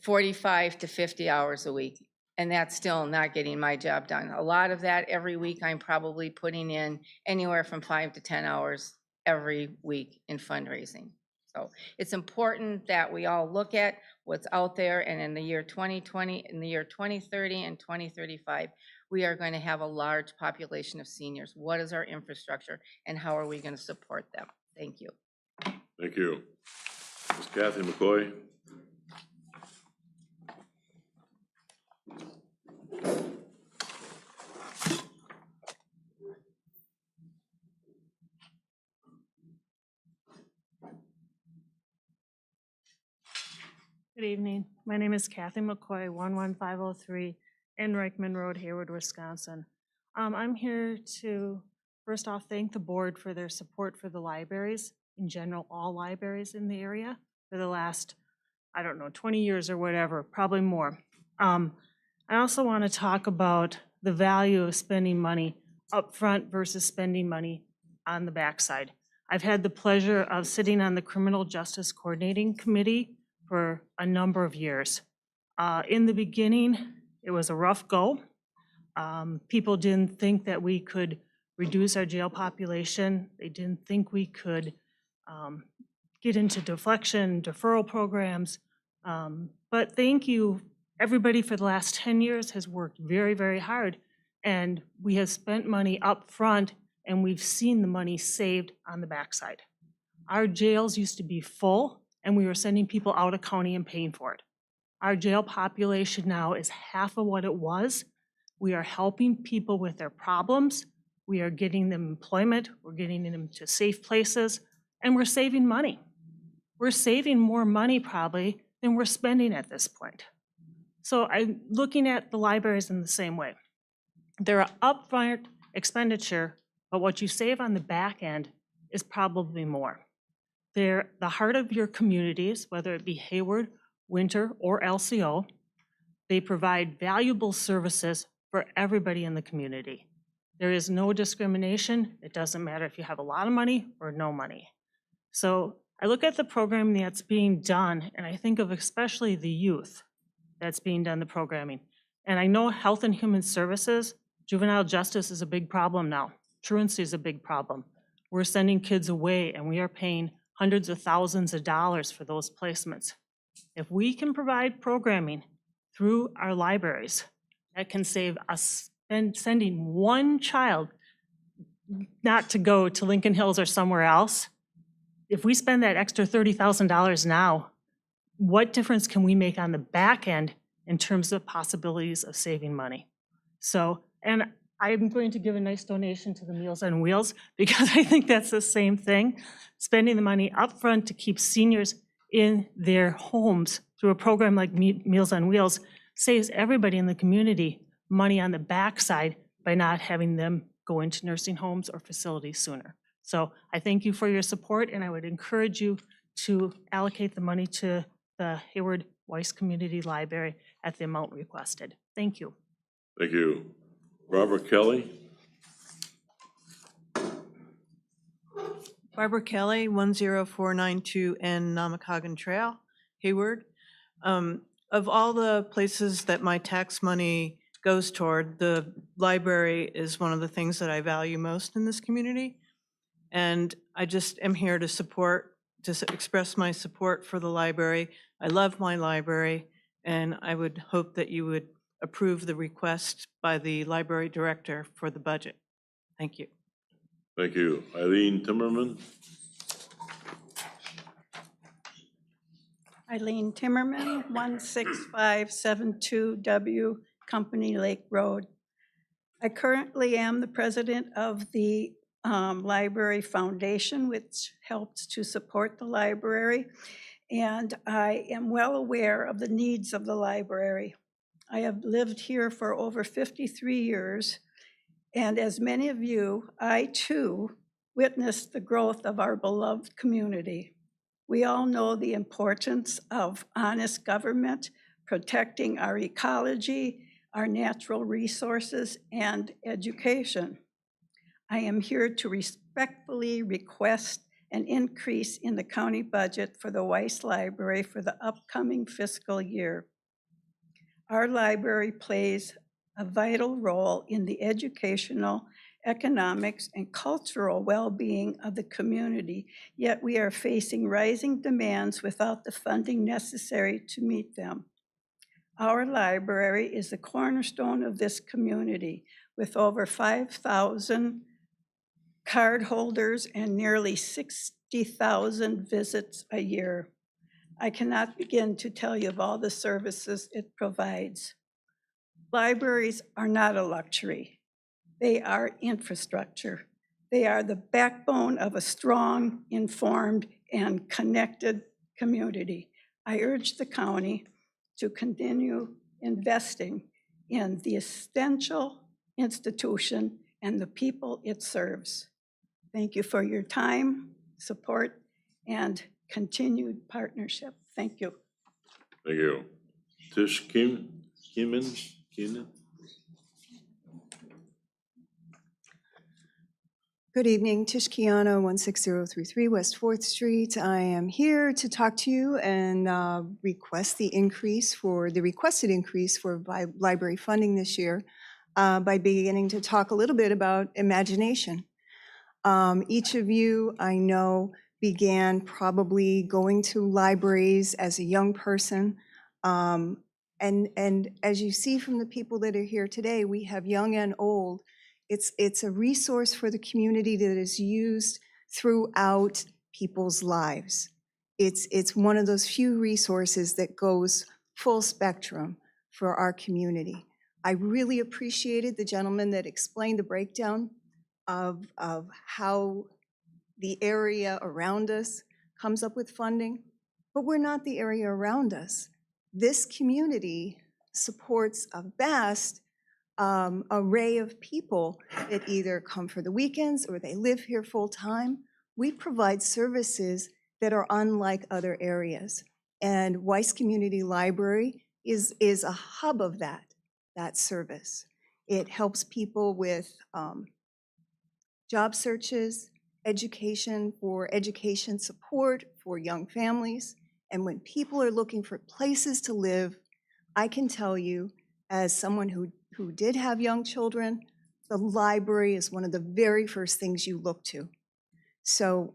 45 to 50 hours a week. And that's still not getting my job done. A lot of that every week, I'm probably putting in anywhere from 5 to 10 hours every week in fundraising. So it's important that we all look at what's out there, and in the year 2020, in the year 2030 and 2035, we are going to have a large population of seniors. What is our infrastructure and how are we going to support them? Thank you. Thank you. Ms. Kathy McCoy. Good evening. My name is Kathy McCoy, 11503 Reichman Road, Hayward, Wisconsin. I'm here to first off thank the board for their support for the libraries, in general, all libraries in the area for the last, I don't know, 20 years or whatever, probably more. I also want to talk about the value of spending money upfront versus spending money on the backside. I've had the pleasure of sitting on the Criminal Justice Coordinating Committee for a number of years. In the beginning, it was a rough go. People didn't think that we could reduce our jail population. They didn't think we could get into deflection, deferral programs. But thank you, everybody for the last 10 years has worked very, very hard. And we have spent money up front and we've seen the money saved on the backside. Our jails used to be full and we were sending people out of county and paying for it. Our jail population now is half of what it was. We are helping people with their problems. We are getting them employment. We're getting them to safe places, and we're saving money. We're saving more money probably than we're spending at this point. So I'm looking at the libraries in the same way. They're an upfront expenditure, but what you save on the back end is probably more. They're the heart of your communities, whether it be Hayward, Winter, or LCO. They provide valuable services for everybody in the community. There is no discrimination. It doesn't matter if you have a lot of money or no money. So I look at the programming that's being done, and I think of especially the youth that's being done, the programming. And I know Health and Human Services, juvenile justice is a big problem now. Truancy is a big problem. We're sending kids away, and we are paying hundreds of thousands of dollars for those placements. If we can provide programming through our libraries, that can save us sending one child not to go to Lincoln Hills or somewhere else. If we spend that extra $30,000 now, what difference can we make on the back end in terms of possibilities of saving money? So, and I'm going to give a nice donation to the Meals on Wheels because I think that's the same thing. Spending the money up front to keep seniors in their homes through a program like Meals on Wheels saves everybody in the community money on the backside by not having them go into nursing homes or facilities sooner. So I thank you for your support, and I would encourage you to allocate the money to the Hayward Weiss Community Library at the amount requested. Thank you. Thank you. Barbara Kelly. Barbara Kelly, 10492N Namakagon Trail, Hayward. Of all the places that my tax money goes toward, the library is one of the things that I value most in this community. And I just am here to support, to express my support for the library. I love my library, and I would hope that you would approve the request by the library director for the budget. Thank you. Thank you. Eileen Timmerman. Eileen Timmerman, 16572W Company Lake Road. I currently am the president of the Library Foundation, which helps to support the library, and I am well aware of the needs of the library. I have lived here for over 53 years, and as many of you, I too witnessed the growth of our beloved community. We all know the importance of honest government, protecting our ecology, our natural resources, and education. I am here to respectfully request an increase in the county budget for the Weiss Library for the upcoming fiscal year. Our library plays a vital role in the educational economics, and cultural well-being of the community, yet we are facing rising demands without the funding necessary to meet them. Our library is the cornerstone of this community, with over 5,000 card holders and nearly 60,000 visits a year. I cannot begin to tell you of all the services it provides. Libraries are not a luxury. They are infrastructure. They are the backbone of a strong, informed, and connected community. I urge the county to continue investing in the essential institution and the people it serves. Thank you for your time, support, and continued partnership. Thank you. Thank you. Tish Keenan? Good evening, Tish Kiana, 16033 West 4th Street. I am here to talk to you and request the requested increase for library funding this year by beginning to talk a little bit about imagination. Each of you, I know, began probably going to libraries as a young person. And as you see from the people that are here today, we have young and old. It's a resource for the community that is used throughout people's lives. It's one of those few resources that goes full spectrum for our community. I really appreciated the gentleman that explained the breakdown of how the area around us comes up with funding, but we're not the area around us. This community supports a vast array of people that either come for the weekends or they live here full time. We provide services that are unlike other areas. And Weiss Community Library is a hub of that service. It helps people with job searches, education support for young families. And when people are looking for places to live, I can tell you, as someone who did have young children, the library is one of the very first things you look to. So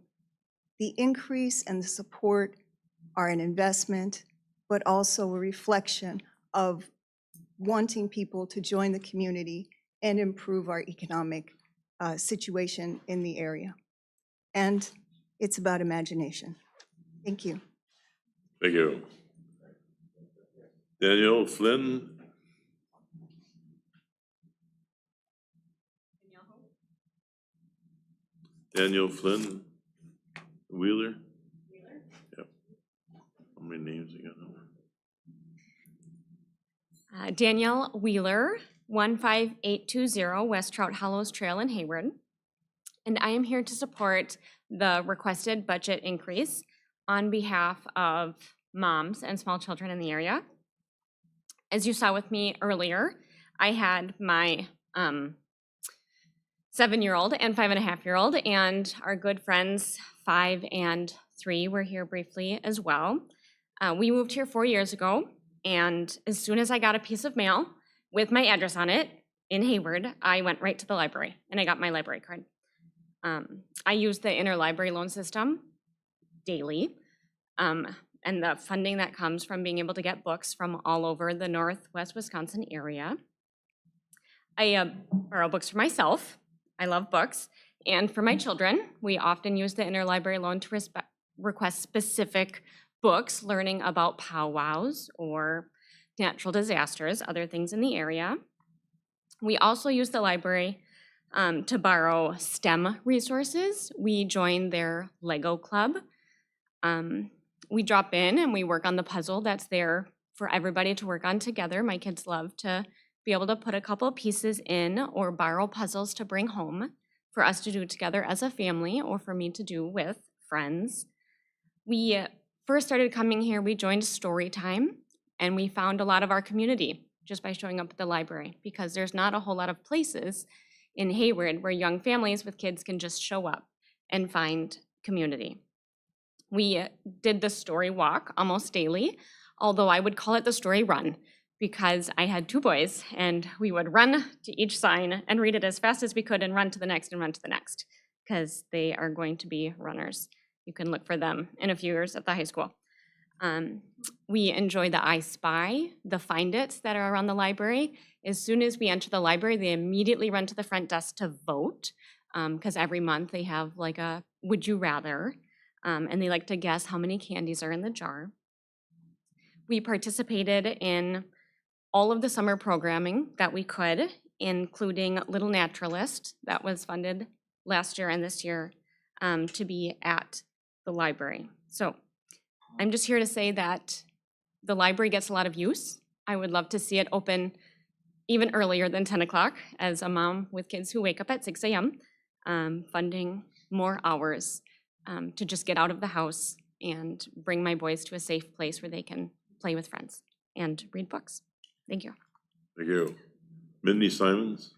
the increase and the support are an investment, but also a reflection of wanting people to join the community and improve our economic situation in the area. And it's about imagination. Thank you. Thank you. Daniel Flynn? Daniel Flynn Wheeler? Yep. How many names you got on there? Danielle Wheeler, 15820 West Trout Hollows Trail in Hayward. And I am here to support the requested budget increase on behalf of moms and small children in the area. As you saw with me earlier, I had my 7-year-old and 5.5-year-old, and our good friends 5 and 3 were here briefly as well. We moved here 4 years ago, and as soon as I got a piece of mail with my address on it in Hayward, I went right to the library and I got my library card. I use the interlibrary loan system daily, and the funding that comes from being able to get books from all over the Northwest Wisconsin area. I borrow books for myself. I love books. And for my children, we often use the interlibrary loan to request specific books, learning about powwows or natural disasters, other things in the area. We also use the library to borrow STEM resources. We join their Lego club. We drop in and we work on the puzzle that's there for everybody to work on together. My kids love to be able to put a couple of pieces in or borrow puzzles to bring home for us to do together as a family or for me to do with friends. We first started coming here, we joined Storytime, and we found a lot of our community just by showing up at the library, because there's not a whole lot of places in Hayward where young families with kids can just show up and find community. We did the story walk almost daily, although I would call it the story run, because I had 2 boys and we would run to each sign and read it as fast as we could and run to the next and run to the next, because they are going to be runners. You can look for them in a few years at the high school. We enjoy the I Spy, the Find Its that are around the library. As soon as we enter the library, they immediately run to the front desk to vote, because every month they have like a would you rather, and they like to guess how many candies are in the jar. We participated in all of the summer programming that we could, including Little Naturalist that was funded last year and this year to be at the library. So I'm just here to say that the library gets a lot of use. I would love to see it open even earlier than 10 o'clock as a mom with kids who wake up at 6 a.m., funding more hours to just get out of the house and bring my boys to a safe place where they can play with friends and read books. Thank you. Thank you. Mindy Simons?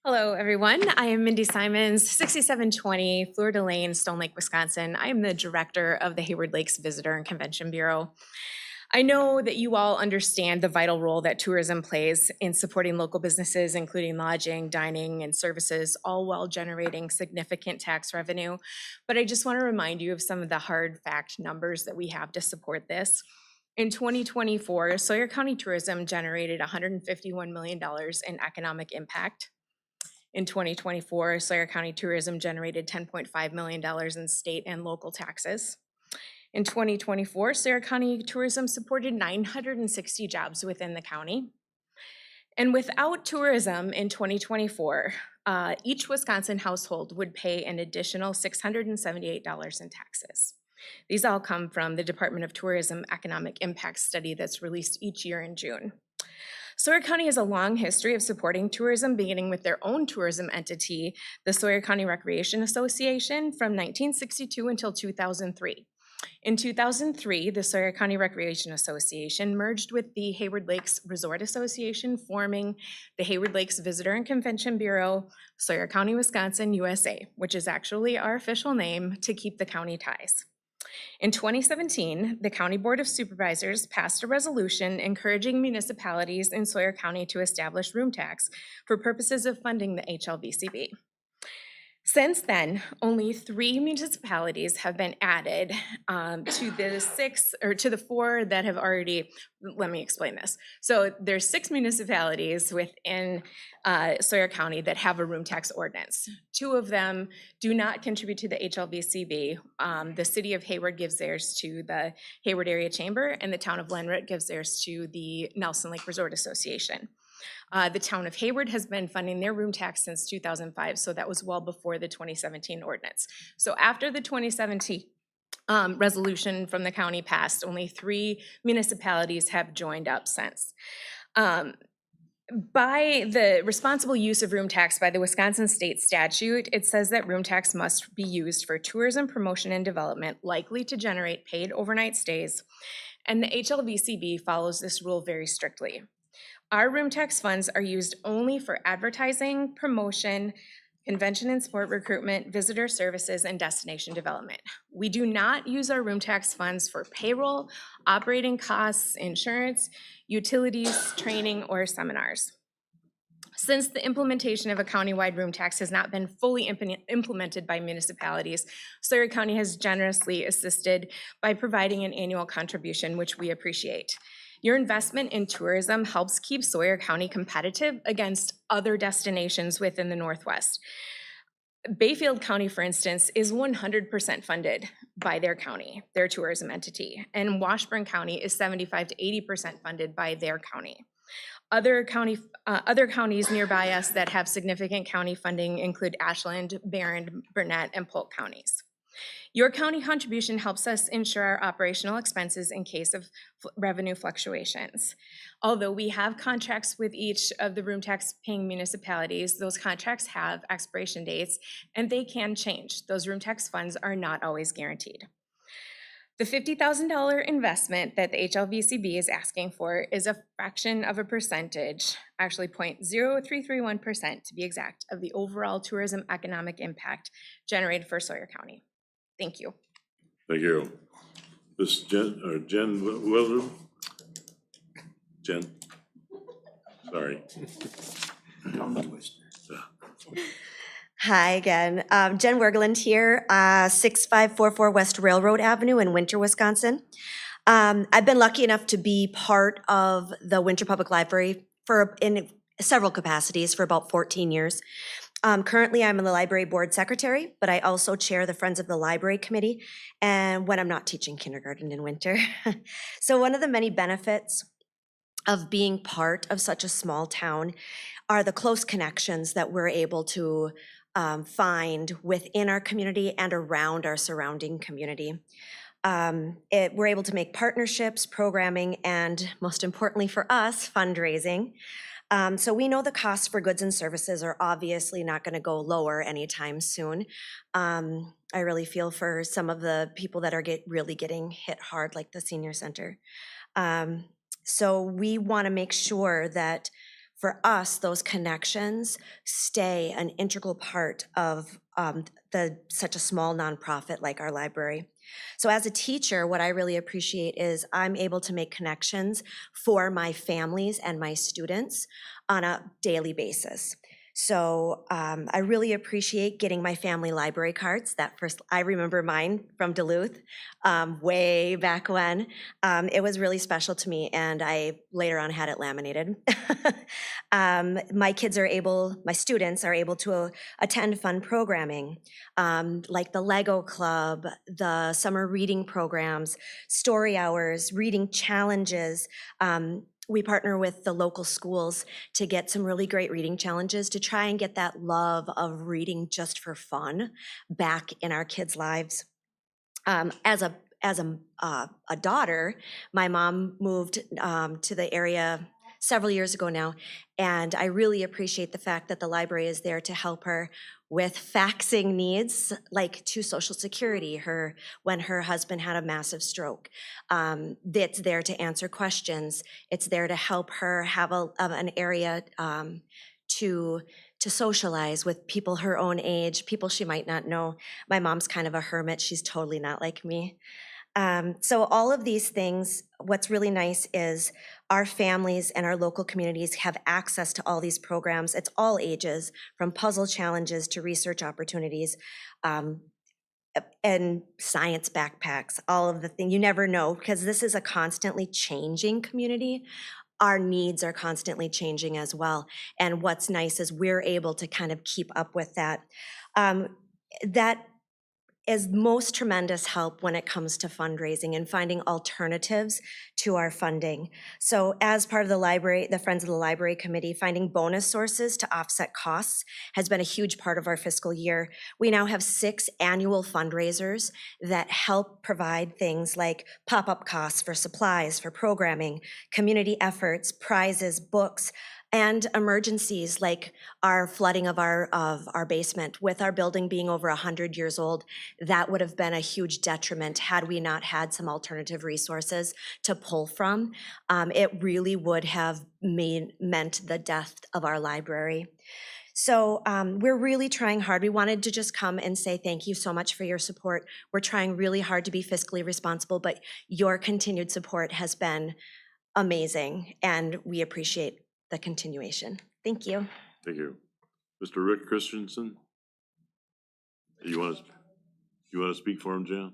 Hello, everyone. I am Mindy Simons, 6720 Florida Lane, Stone Lake, Wisconsin. I am the director of the Hayward Lakes Visitor and Convention Bureau. I know that you all understand the vital role that tourism plays in supporting local businesses, including lodging, dining, and services, all while generating significant tax revenue. But I just want to remind you of some of the hard fact numbers that we have to support this. In 2024, Sawyer County Tourism generated $151 million in economic impact. In 2024, Sawyer County Tourism generated $10.5 million in state and local taxes. In 2024, Sawyer County Tourism supported 960 jobs within the county. And without tourism in 2024, each Wisconsin household would pay an additional $678 in taxes. These all come from the Department of Tourism Economic Impact Study that's released each year in June. Sawyer County has a long history of supporting tourism, beginning with their own tourism entity, the Sawyer County Recreation Association, from 1962 until 2003. In 2003, the Sawyer County Recreation Association merged with the Hayward Lakes Resort Association, forming the Hayward Lakes Visitor and Convention Bureau, Sawyer County, Wisconsin, USA, which is actually our official name to keep the county ties. In 2017, the County Board of Supervisors passed a resolution encouraging municipalities in Sawyer County to establish room tax for purposes of funding the HLVCB. Since then, only 3 municipalities have been added to the 4 that have already, let me explain this. So there's 6 municipalities within Sawyer County that have a room tax ordinance. 2 of them do not contribute to the HLVCB. The city of Hayward gives theirs to the Hayward Area Chamber, and the town of Lenroot gives theirs to the Nelson Lake Resort Association. The town of Hayward has been funding their room tax since 2005, so that was well before the 2017 ordinance. So after the 2017 resolution from the county passed, only 3 municipalities have joined up since. By the responsible use of room tax by the Wisconsin state statute, it says that room tax must be used for tourism promotion and development likely to generate paid overnight stays, and the HLVCB follows this rule very strictly. Our room tax funds are used only for advertising, promotion, convention and sport recruitment, visitor services, and destination development. We do not use our room tax funds for payroll, operating costs, insurance, utilities, training, or seminars. Since the implementation of a countywide room tax has not been fully implemented by municipalities, Sawyer County has generously assisted by providing an annual contribution, which we appreciate. Your investment in tourism helps keep Sawyer County competitive against other destinations within the Northwest. Bayfield County, for instance, is 100% funded by their county, their tourism entity, and Washburn County is 75 to 80% funded by their county. Other counties nearby us that have significant county funding include Ashland, Barron, Burnett, and Polk counties. Your county contribution helps us ensure our operational expenses in case of revenue fluctuations. Although we have contracts with each of the room tax paying municipalities, those contracts have expiration dates and they can change. Those room tax funds are not always guaranteed. The $50,000 investment that the HLVCB is asking for is a fraction of a percentage, actually 0.0331% to be exact, of the overall tourism economic impact generated for Sawyer County. Thank you. Thank you. This Jen Wilder? Jen? Sorry. Hi again. Jen Wergeland here, 6544 West Railroad Avenue in Winter, Wisconsin. I've been lucky enough to be part of the Winter Public Library in several capacities for about 14 years. Currently, I'm the library board secretary, but I also chair the Friends of the Library Committee, and when I'm not teaching kindergarten in winter. So one of the many benefits of being part of such a small town are the close connections that we're able to find within our community and around our surrounding community. We're able to make partnerships, programming, and most importantly for us, fundraising. So we know the costs for goods and services are obviously not going to go lower anytime soon. I really feel for some of the people that are really getting hit hard, like the senior center. So we want to make sure that for us, those connections stay an integral part of such a small nonprofit like our library. So as a teacher, what I really appreciate is I'm able to make connections for my families and my students on a daily basis. So I really appreciate getting my family library cards. I remember mine from Duluth way back when. It was really special to me, and I later on had it laminated. My students are able to attend fun programming like the Lego Club, the summer reading programs, story hours, reading challenges. We partner with the local schools to get some really great reading challenges to try and get that love of reading just for fun back in our kids' lives. As a daughter, my mom moved to the area several years ago now, and I really appreciate the fact that the library is there to help her with faxing needs, like to Social Security, when her husband had a massive stroke. It's there to answer questions. It's there to help her have an area to socialize with people her own age, people she might not know. My mom's kind of a hermit. She's totally not like me. So all of these things, what's really nice is our families and our local communities have access to all these programs. It's all ages, from puzzle challenges to research opportunities, and science backpacks, all of the things. You never know, because this is a constantly changing community. Our needs are constantly changing as well. And what's nice is we're able to kind of keep up with that. That is most tremendous help when it comes to fundraising and finding alternatives to our funding. So as part of the library, the Friends of the Library Committee, finding bonus sources to offset costs has been a huge part of our fiscal year. We now have 6 annual fundraisers that help provide things like pop-up costs for supplies, for programming, community efforts, prizes, books, and emergencies like our flooding of our basement. With our building being over 100 years old, that would have been a huge detriment had we not had some alternative resources to pull from. It really would have meant the death of our library. So we're really trying hard. We wanted to just come and say thank you so much for your support. We're trying really hard to be fiscally responsible, but your continued support has been amazing, and we appreciate the continuation. Thank you. Thank you. Mr. Rick Christensen? You want to speak for him, Jan?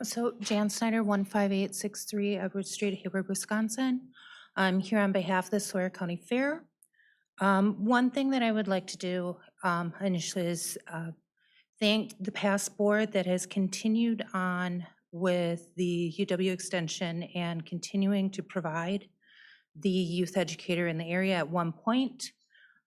So Jan Snyder, 15863 Edward Street, Hayward, Wisconsin. I'm here on behalf of the Sawyer County Fair. One thing that I would like to do initially is thank the past board that has continued on with the UW extension and continuing to provide the youth educator in the area. At one point,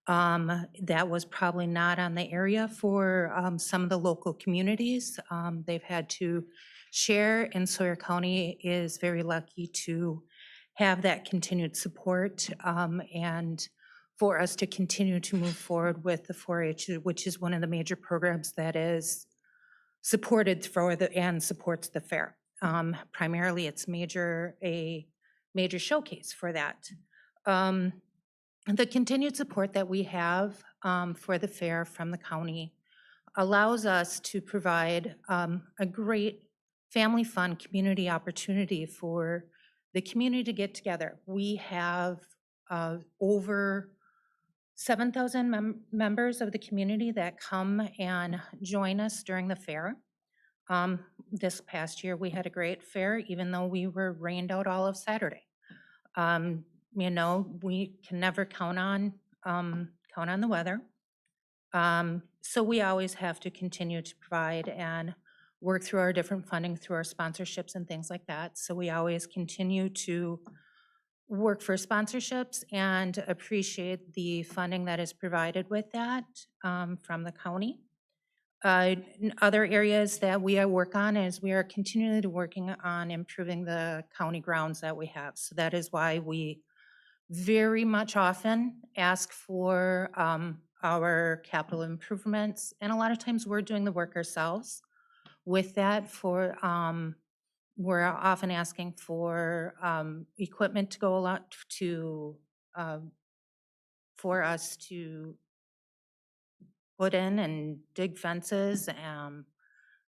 That was probably not on the area for some of the local communities. They've had to share, and Sawyer County is very lucky to have that continued support and for us to continue to move forward with the 4-H, which is one of the major programs that is supported for the and supports the fair. Primarily, it's a major showcase for that. The continued support that we have for the fair from the county allows us to provide a great family fun community opportunity for the community to get together. We have over 7,000 members of the community that come and join us during the fair. This past year, we had a great fair, even though we were rained out all of Saturday. You know, we can never count on the weather. So we always have to continue to provide and work through our different funding through our sponsorships and things like that. So we always continue to work for sponsorships and appreciate the funding that is provided with that from the county. Other areas that we work on is we are continually working on improving the county grounds that we have. So that is why we very much often ask for our capital improvements. And a lot of times we're doing the work ourselves. With that, we're often asking for equipment to go a lot to, for us to put in and dig fences,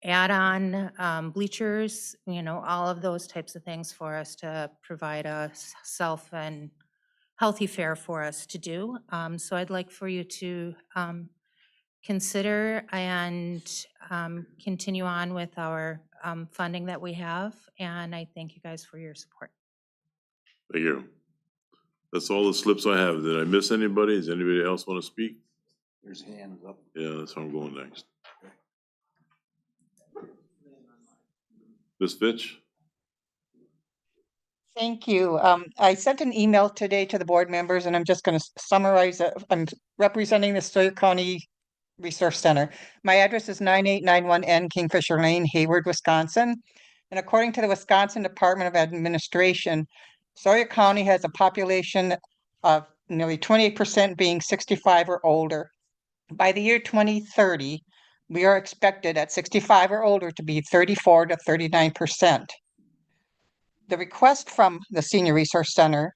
add on bleachers, you know, all of those types of things for us to provide a self and healthy fair for us to do. So I'd like for you to consider and continue on with our funding that we have. And I thank you guys for your support. Thank you. That's all the slips I have. Did I miss anybody? Does anybody else want to speak? There's hands up. Yeah, that's how I'm going next. Ms. Fitch? Thank you. I sent an email today to the board members, and I'm just going to summarize it. I'm representing the Sawyer County Resource Center. My address is 9891N Kingfisher Lane, Hayward, Wisconsin. And according to the Wisconsin Department of Administration, Sawyer County has a population of nearly 28% being 65 or older. By the year 2030, we are expected at 65 or older to be 34 to 39%. The request from the Senior Resource Center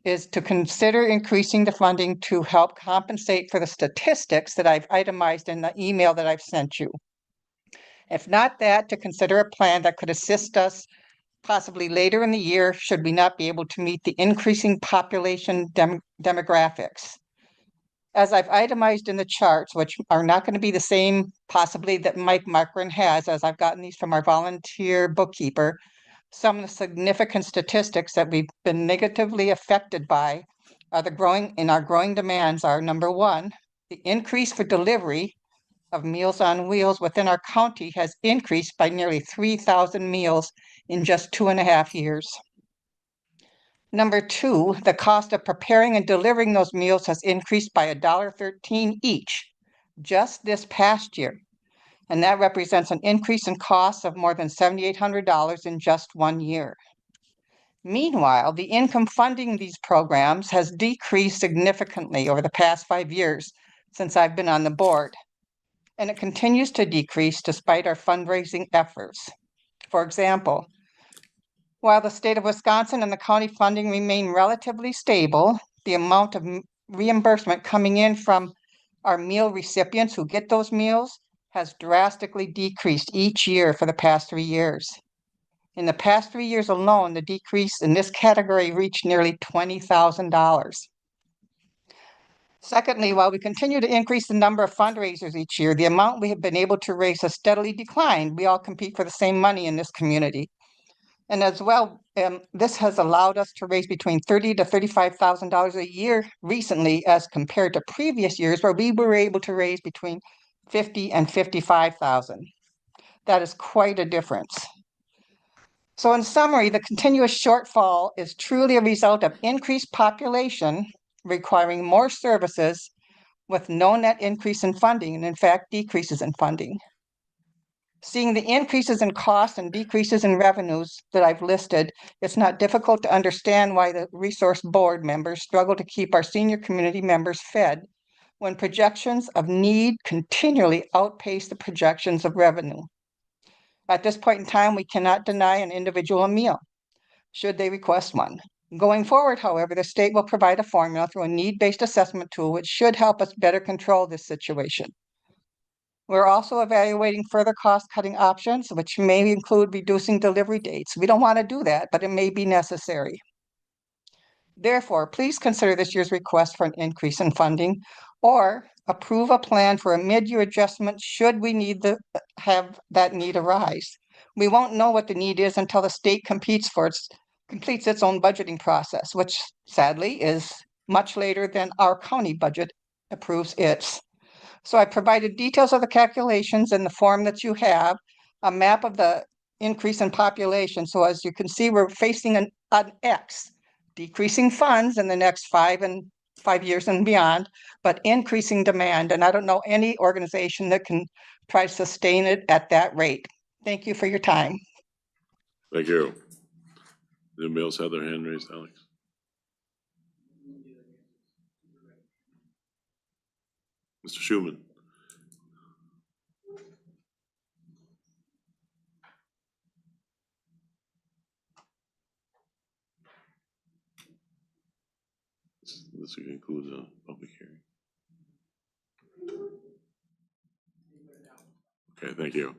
is to consider increasing the funding to help compensate for the statistics that I've itemized in the email that I've sent you. If not that, to consider a plan that could assist us possibly later in the year should we not be able to meet the increasing population demographics. As I've itemized in the charts, which are not going to be the same possibly that Mike Markren has, as I've gotten these from our volunteer bookkeeper, some of the significant statistics that we've been negatively affected by are our growing demands are: number one, the increase for delivery of Meals on Wheels within our county has increased by nearly 3,000 meals in just 2.5 years. Number two, the cost of preparing and delivering those meals has increased by $1.13 each just this past year. And that represents an increase in costs of more than $7,800 in just 1 year. Meanwhile, the income funding these programs has decreased significantly over the past 5 years since I've been on the board. And it continues to decrease despite our fundraising efforts. For example, while the state of Wisconsin and the county funding remain relatively stable, the amount of reimbursement coming in from our meal recipients who get those meals has drastically decreased each year for the past 3 years. In the past 3 years alone, the decrease in this category reached nearly $20,000. Secondly, while we continue to increase the number of fundraisers each year, the amount we have been able to raise has steadily declined. We all compete for the same money in this community. And as well, this has allowed us to raise between $30,000 to $35,000 a year recently as compared to previous years where we were able to raise between $50,000 and $55,000. That is quite a difference. So in summary, the continuous shortfall is truly a result of increased population requiring more services with no net increase in funding, and in fact, decreases in funding. Seeing the increases in costs and decreases in revenues that I've listed, it's not difficult to understand why the resource board members struggle to keep our senior community members fed when projections of need continually outpace the projections of revenue. At this point in time, we cannot deny an individual a meal, should they request one. Going forward, however, the state will provide a formula through a need-based assessment tool, which should help us better control this situation. We're also evaluating further cost-cutting options, which may include reducing delivery dates. We don't want to do that, but it may be necessary. Therefore, please consider this year's request for an increase in funding or approve a plan for a mid-year adjustment should we need to have that need arise. We won't know what the need is until the state completes its own budgeting process, which sadly is much later than our county budget approves its. So I provided details of the calculations in the form that you have, a map of the increase in population. So as you can see, we're facing an X, decreasing funds in the next 5 years and beyond, but increasing demand. And I don't know any organization that can try to sustain it at that rate. Thank you for your time. Thank you. Anybody else have their hand raised, Alex? Mr. Schuman. This concludes the public hearing. Okay, thank you.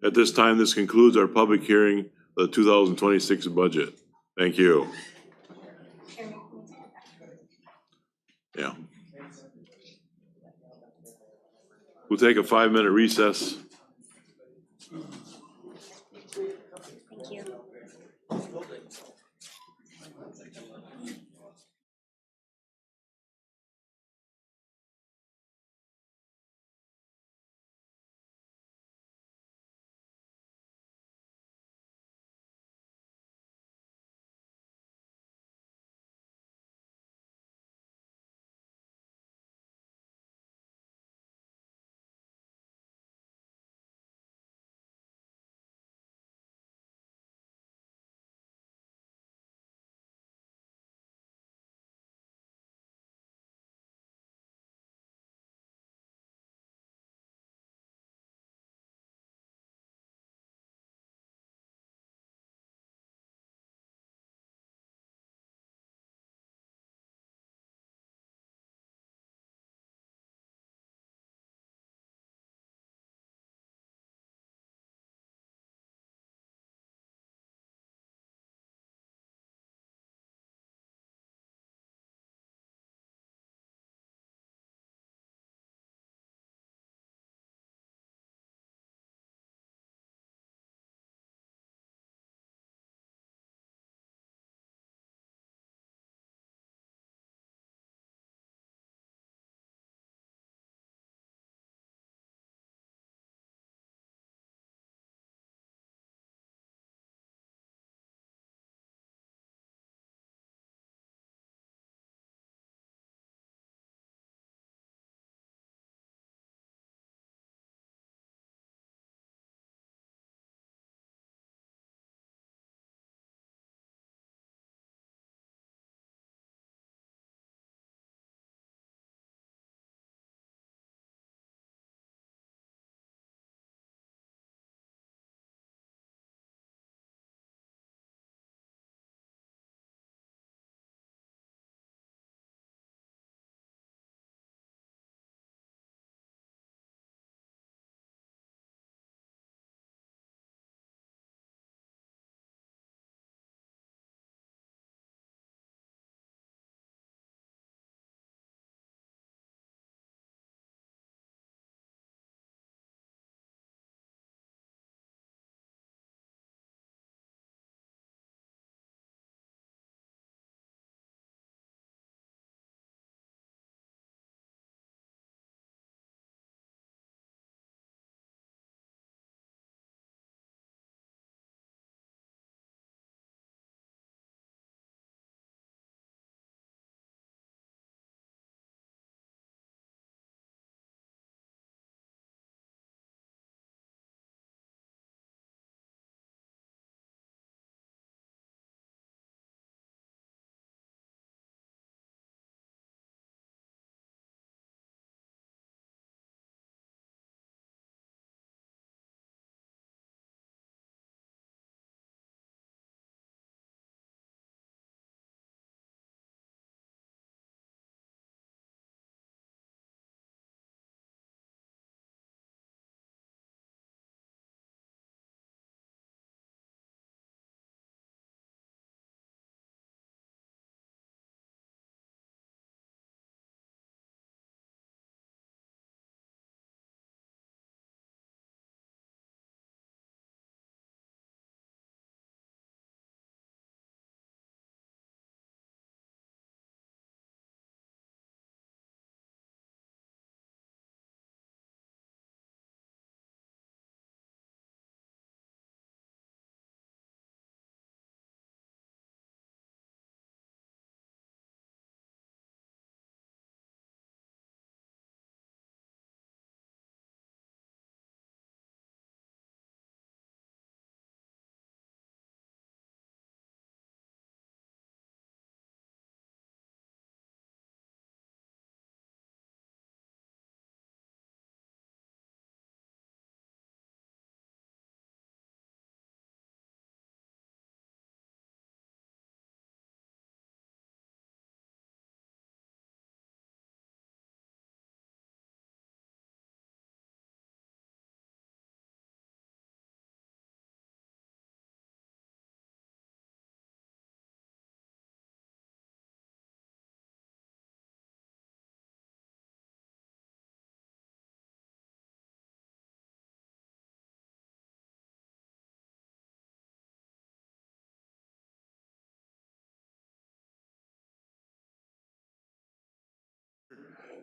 At this time, this concludes our public hearing of the 2026 budget. Thank you. Yeah. We'll take a 5-minute recess.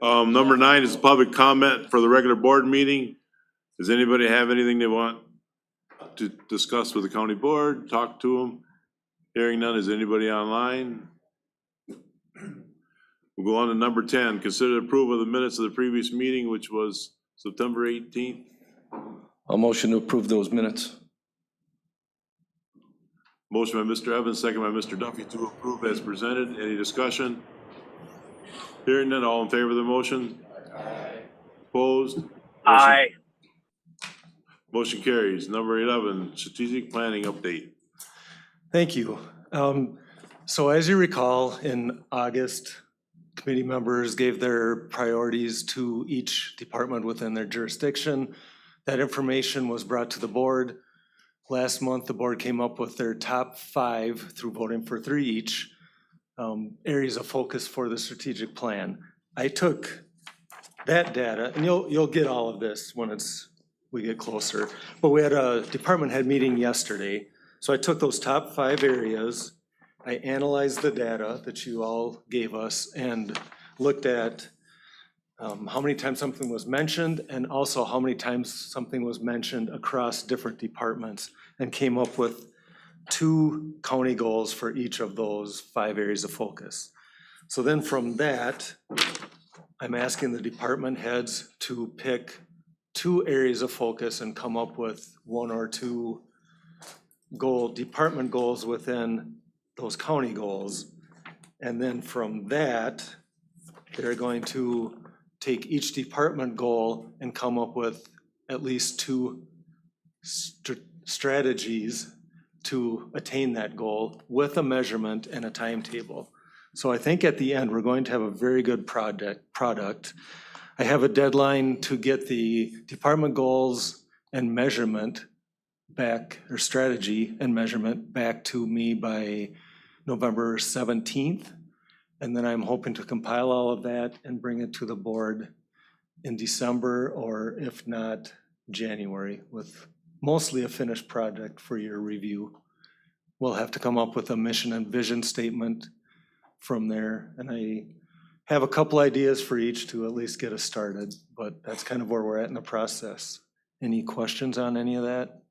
Number 9 is public comment for the regular board meeting. Does anybody have anything they want to discuss with the county board? Talk to them. Hearing none, is anybody online? We'll go on to number 10, consider approval of the minutes of the previous meeting, which was September 18th. I'll motion to approve those minutes. Motion by Mr. Evans, second by Mr. Duffy to approve as presented. Any discussion? Hearing none, all in favor of the motion? Opposed? Aye. Motion carries. Number 11, strategic planning update. Thank you. So as you recall, in August, committee members gave their priorities to each department within their jurisdiction. That information was brought to the board. Last month, the board came up with their top 5 through voting for 3 each areas of focus for the strategic plan. I took that data, and you'll get all of this when we get closer. But we had a department head meeting yesterday. So I took those top 5 areas, I analyzed the data that you all gave us and looked at how many times something was mentioned and also how many times something was mentioned across different departments, and came up with 2 county goals for each of those 5 areas of focus. So then from that, I'm asking the department heads to pick 2 areas of focus and come up with 1 or 2 department goals within those county goals. And then from that, they're going to take each department goal and come up with at least 2 strategies to attain that goal with a measurement and a timetable. So I think at the end, we're going to have a very good product. I have a deadline to get the department goals and measurement back, or strategy and measurement back to me by November 17th. And then I'm hoping to compile all of that and bring it to the board in December, or if not, January, with mostly a finished project for your review. We'll have to come up with a mission and vision statement from there. And I have a couple ideas for each to at least get us started, but that's kind of where we're at in the process. Any questions on any of that?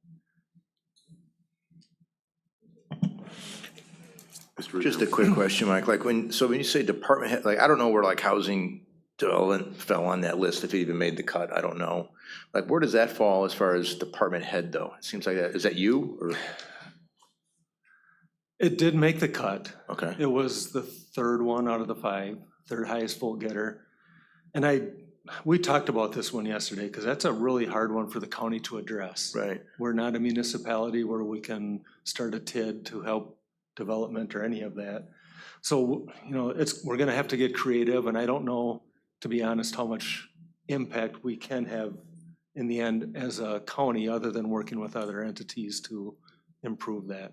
Just a quick question, Mike, like when you say department head, like, I don't know where like housing development fell on that list, if it even made the cut, I don't know. Like, where does that fall as far as department head though? It seems like that, is that you or? It did make the cut. Okay. It was the 3rd one out of the 5, 3rd highest vote getter. And we talked about this one yesterday, because that's a really hard one for the county to address. Right. We're not a municipality where we can start a TID to help development or any of that. So, we're gonna have to get creative, and I don't know, to be honest, how much impact we can have in the end as a county, other than working with other entities to improve that.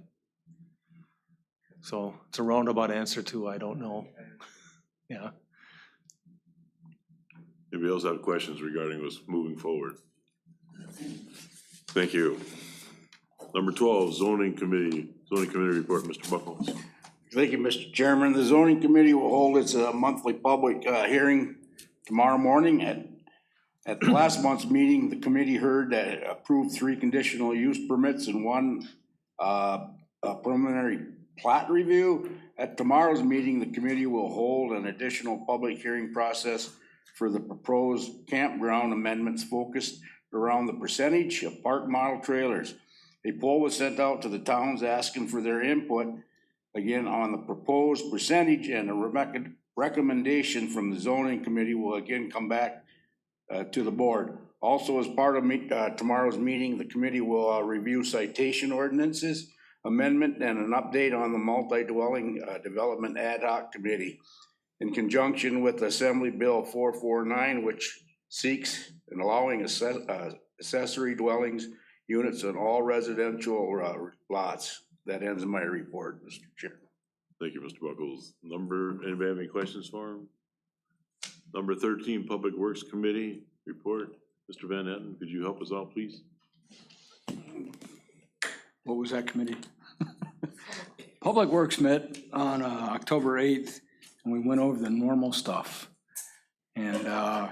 So it's a roundabout answer to, I don't know. Yeah. Anybody else have questions regarding us moving forward? Thank you. Number 12, zoning committee report, Mr. Buckles. Thank you, Mr. Chairman. The zoning committee will hold its monthly public hearing tomorrow morning. At the last month's meeting, the committee heard that approved 3 conditional use permits and 1 preliminary plat review. At tomorrow's meeting, the committee will hold an additional public hearing process for the proposed campground amendments focused around the percentage of park model trailers. A poll was sent out to the towns asking for their input, again, on the proposed percentage, and a recommendation from the zoning committee will again come back to the board. Also, as part of tomorrow's meeting, the committee will review citation ordinances, amendment, and an update on the multi-dwelling development ad hoc committee in conjunction with Assembly Bill 449, which seeks and allowing accessory dwellings units on all residential lots. That ends my report, Mr. Chair. Thank you, Mr. Buckles. Anybody have any questions for him? Number 13, Public Works Committee report. Mr. Van Etten, could you help us out, please? What was that committee? Public Works met on October 8th, and we went over the normal stuff. And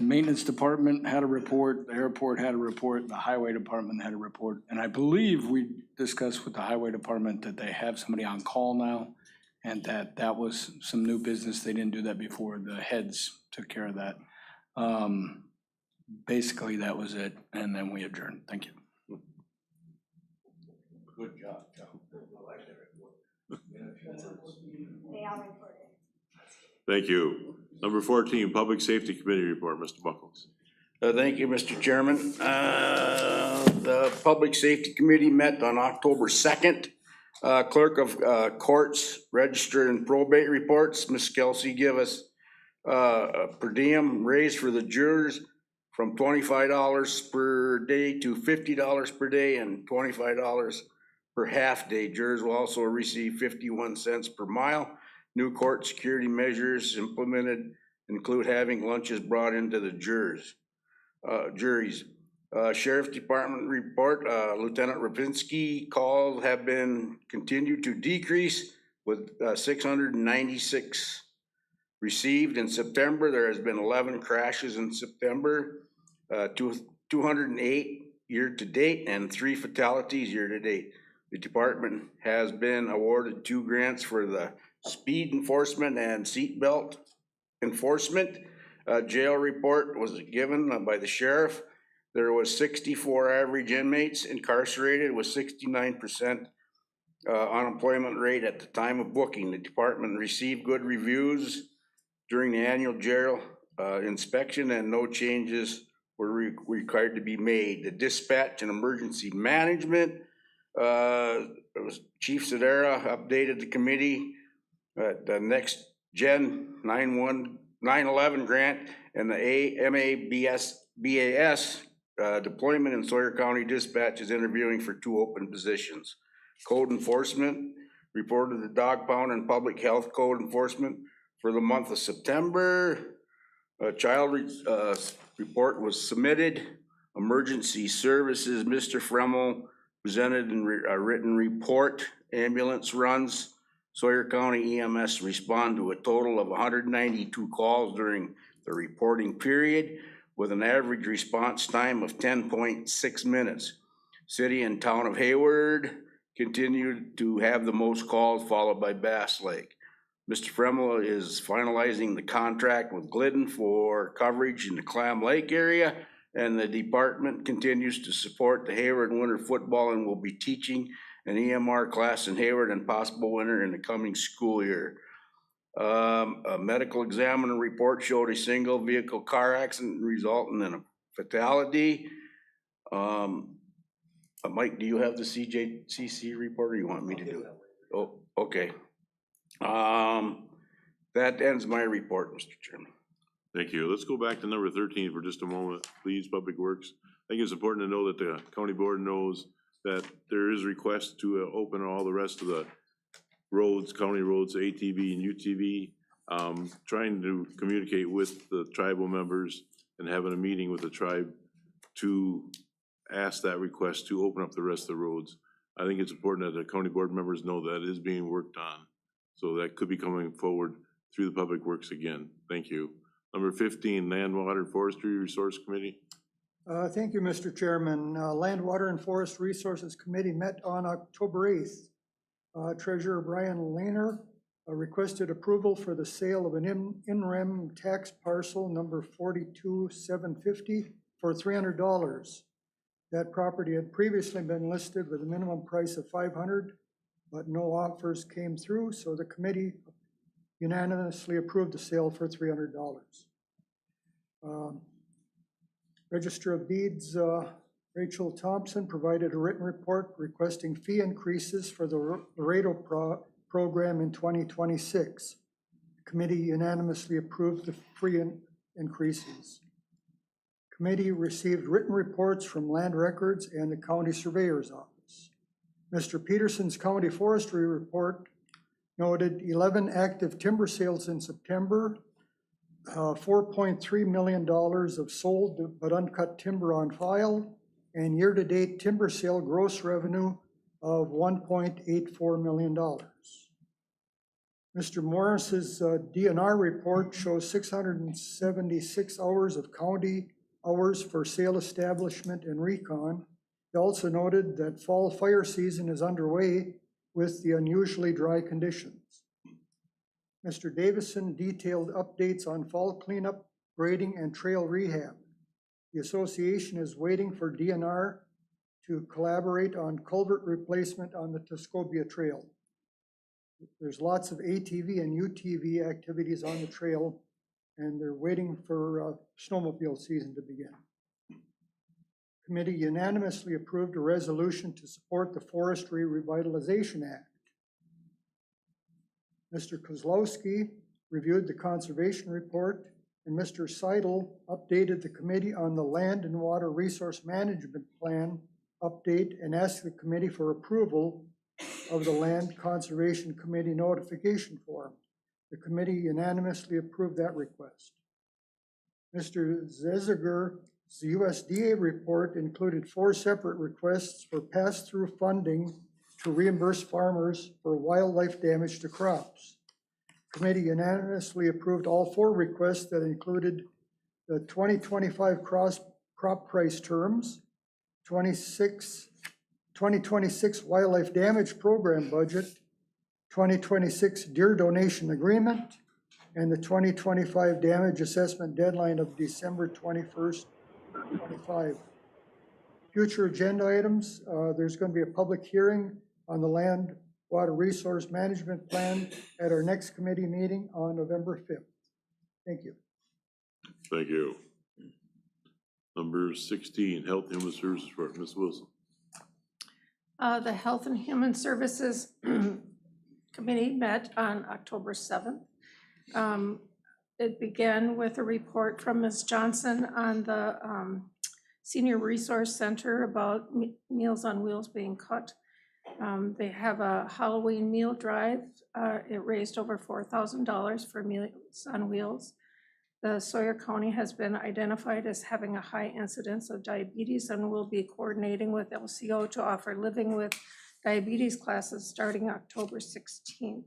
maintenance department had a report, the airport had a report, the highway department had a report. And I believe we discussed with the highway department that they have somebody on call now, and that was some new business. They didn't do that before. The heads took care of that. Basically, that was it, and then we adjourned. Thank you. Good job, John. I like that report. Thank you. Number 14, Public Safety Committee report, Mr. Buckles. Thank you, Mr. Chairman. The Public Safety Committee met on October 2nd. Clerk of Courts, Register and Probate reports. Ms. Kelsey give us a per diem raise for the jurors from $25 per day to $50 per day and $25 per half day. Jurors will also receive 51 cents per mile. New court security measures implemented include having lunches brought into the juries. Sheriff's Department report, Lieutenant Rapinski calls have been continued to decrease with 696 received in September. There has been 11 crashes in September, 208 year to date, and 3 fatalities year to date. The department has been awarded 2 grants for the speed enforcement and seatbelt enforcement. Jail report was given by the sheriff. There was 64 average inmates incarcerated with 69% unemployment rate at the time of booking. The department received good reviews during the annual jail inspection, and no changes were required to be made. The dispatch and emergency management, it was Chief Sedera updated the committee. The next gen 911 grant and the BAS deployment in Sawyer County Dispatch is interviewing for 2 open positions. Code enforcement reported the dog pound and public health code enforcement for the month of September. A child report was submitted. Emergency services, Mr. Fremmel presented in a written report. Ambulance runs. Sawyer County EMS respond to a total of 192 calls during the reporting period with an average response time of 10.6 minutes. City and town of Hayward continued to have the most calls, followed by Bass Lake. Mr. Fremmel is finalizing the contract with Glidden for coverage in the Clam Lake area, and the department continues to support the Hayward winter football and will be teaching an EMR class in Hayward and possible winter in the coming school year. A medical examiner report showed a single vehicle car accident resulting in a fatality. Mike, do you have the CJCC report, or you want me to do it? Oh, okay. That ends my report, Mr. Chairman. Thank you. Let's go back to number 13 for just a moment, please, Public Works. I think it's important to know that the county board knows that there is request to open all the rest of the roads, county roads, ATV and UTV, trying to communicate with the tribal members and having a meeting with the tribe to ask that request to open up the rest of the roads. I think it's important that the county board members know that it is being worked on. So that could be coming forward through the Public Works again. Thank you. Number 15, Land, Water, Forestry Resource Committee. Thank you, Mr. Chairman. Land, Water, and Forest Resources Committee met on October 8th. Treasurer Brian Lehner requested approval for the sale of an in-rem tax parcel number 42750 for $300. That property had previously been listed with a minimum price of $500, but no offers came through, so the committee unanimously approved the sale for $300. Register of Deeds, Rachel Thompson provided a written report requesting fee increases for the Laredo program in 2026. The committee unanimously approved the fee increases. Committee received written reports from Land Records and the County Surveyor's Office. Mr. Peterson's County Forestry report noted 11 active timber sales in September, $4.3 million of sold but uncut timber on file, and year-to-date timber sale gross revenue of $1.84 million. Mr. Morris's DNR report shows 676 hours of county hours for sale establishment and recon. He also noted that fall fire season is underway with the unusually dry conditions. Mr. Davison detailed updates on fall cleanup, grading, and trail rehab. The association is waiting for DNR to collaborate on culvert replacement on the Tuscobia Trail. There's lots of ATV and UTV activities on the trail, and they're waiting for snowmobile season to begin. Committee unanimously approved a resolution to support the Forestry Revitalization Act. Mr. Kozlowski reviewed the conservation report, and Mr. Seidel updated the committee on the Land and Water Resource Management Plan update and asked the committee for approval of the Land Conservation Committee notification form. The committee unanimously approved that request. Mr. Zeziger's USDA report included 4 separate requests for pass-through funding to reimburse farmers for wildlife damage to crops. Committee unanimously approved all 4 requests that included the 2025 crop price terms, 2026 wildlife damage program budget, 2026 deer donation agreement, and the 2025 damage assessment deadline of December 21st, 2025. Future agenda items, there's going to be a public hearing on the Land Water Resource Management Plan at our next committee meeting on November 5th. Thank you. Thank you. Number 16, Health and Human Services Report, Ms. Wilson. The Health and Human Services Committee met on October 7th. It began with a report from Ms. Johnson on the Senior Resource Center about Meals on Wheels being cut. They have a Halloween meal drive. It raised over $4,000 for Meals on Wheels. The Sawyer County has been identified as having a high incidence of diabetes and will be coordinating with LCO to offer living with diabetes classes starting October 16th.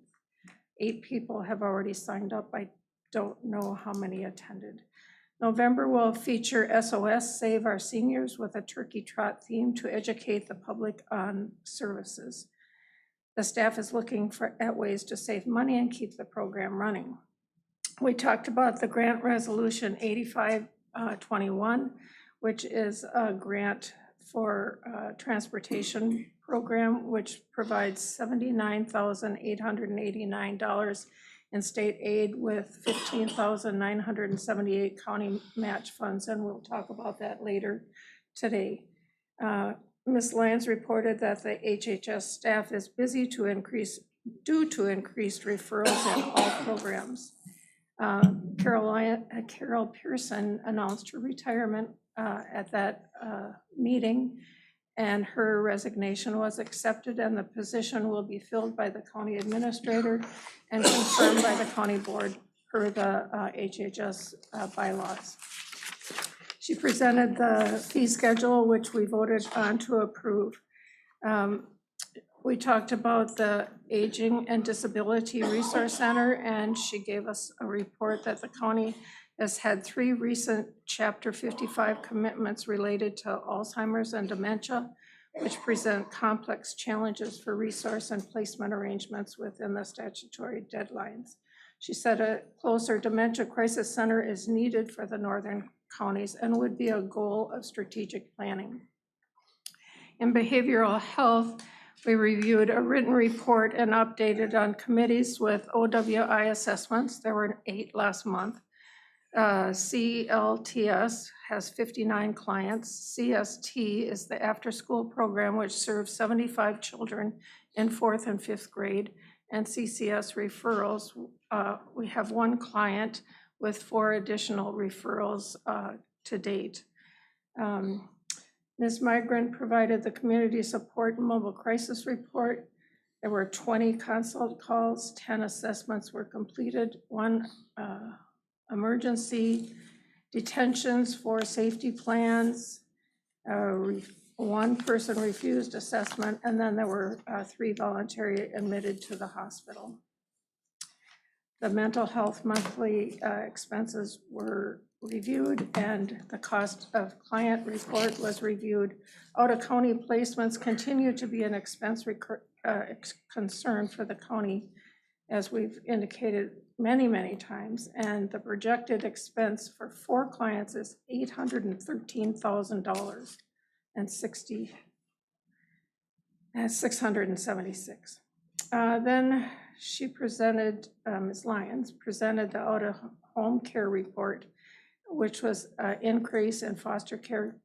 8 people have already signed up. I don't know how many attended. November will feature SOS Save Our Seniors with a turkey trot theme to educate the public on services. The staff is looking at ways to save money and keep the program running. We talked about the grant resolution 8521, which is a grant for transportation program, which provides $79,889 in state aid with $15,978 county match funds, and we'll talk about that later today. Ms. Lyons reported that the HHS staff is busy due to increased referrals in all programs. Carol Pearson announced her retirement at that meeting, and her resignation was accepted, and the position will be filled by the county administrator and confirmed by the county board per the HHS bylaws. She presented the fee schedule, which we voted on to approve. We talked about the Aging and Disability Resource Center, and she gave us a report that the county has had 3 recent Chapter 55 commitments related to Alzheimer's and dementia, which present complex challenges for resource and placement arrangements within the statutory deadlines. She said a closer dementia crisis center is needed for the northern counties and would be a goal of strategic planning. In behavioral health, we reviewed a written report and updated on committees with OWI assessments. There were 8 last month. CLTS has 59 clients. CST is the after-school program which serves 75 children in 4th and 5th grade. And CCS referrals, we have 1 client with 4 additional referrals to date. Ms. Migran provided the community support and mobile crisis report. There were 20 consult calls, 10 assessments were completed, 1 emergency, detentions, 4 safety plans, 1 person refused assessment, and then there were 3 voluntary admitted to the hospital. The mental health monthly expenses were reviewed, and the cost of client report was reviewed. Out-of-county placements continue to be an expense concern for the county, as we've indicated many, many times, and the projected expense for 4 clients is $813,000 and 676. Then she presented, Ms. Lyons presented the out-of-home care report, which was an increase in foster care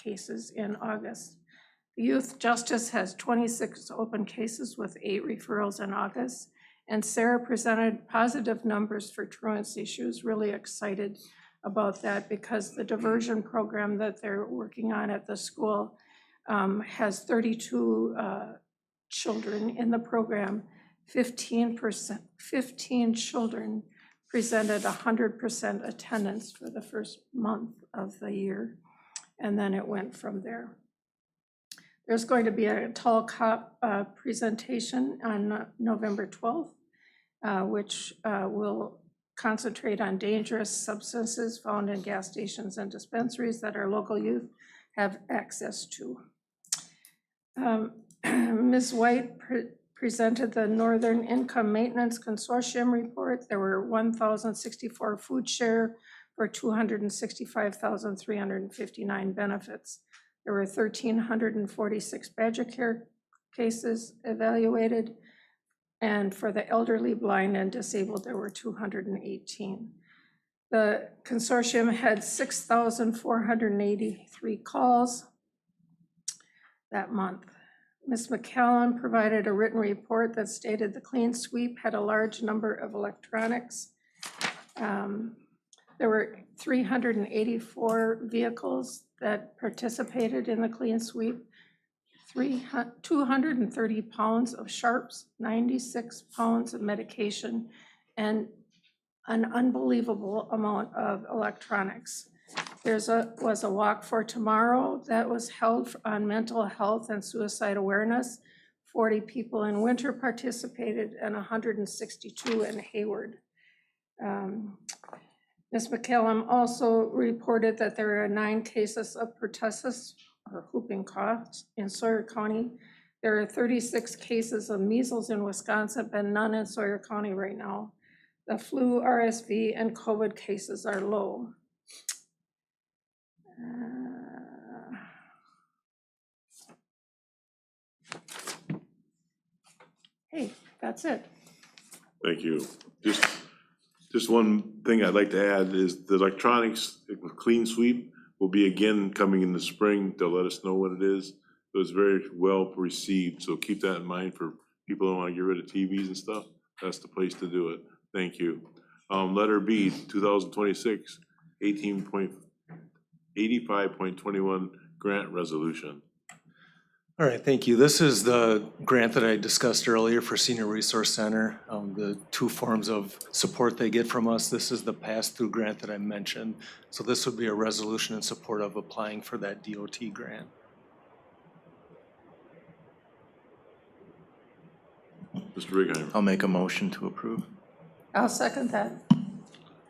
cases in August. Youth Justice has 26 open cases with 8 referrals in August. And Sarah presented positive numbers for truancy. She was really excited about that because the diversion program that they're working on at the school has 32 children in the program. 15 children presented 100% attendance for the first month of the year, and then it went from there. There's going to be a tall cop presentation on November 12th, which will concentrate on dangerous substances found in gas stations and dispensaries that our local youth have access to. Ms. White presented the Northern Income Maintenance Consortium report. There were 1,064 food share for 265,359 benefits. There were 1,346 Badger Care cases evaluated, and for the elderly, blind, and disabled, there were 218. The consortium had 6,483 calls that month. Ms. McCallum provided a written report that stated the Clean Sweep had a large number of electronics. There were 384 vehicles that participated in the Clean Sweep, 230 pounds of sharps, 96 pounds of medication, and an unbelievable amount of electronics. Was a walk for tomorrow that was held on mental health and suicide awareness. 40 people in Winter participated and 162 in Hayward. Ms. McCallum also reported that there are 9 cases of pertussis, or whooping cough, in Sawyer County. There are 36 cases of measles in Wisconsin, but none in Sawyer County right now. The flu, RSV, and COVID cases are low. Hey, that's it. Thank you. Just one thing I'd like to add is the electronics clean sweep will be again coming in the spring. They'll let us know what it is. It was very well received, so keep that in mind for people who want to get rid of TVs and stuff. That's the place to do it. Thank you. Letter B, 2026, 85.21 grant resolution. All right, thank you. This is the grant that I discussed earlier for Senior Resource Center, the 2 forms of support they get from us. This is the pass-through grant that I mentioned. So this would be a resolution in support of applying for that DOT grant. Mr. Righeimer. I'll make a motion to approve. I'll second that.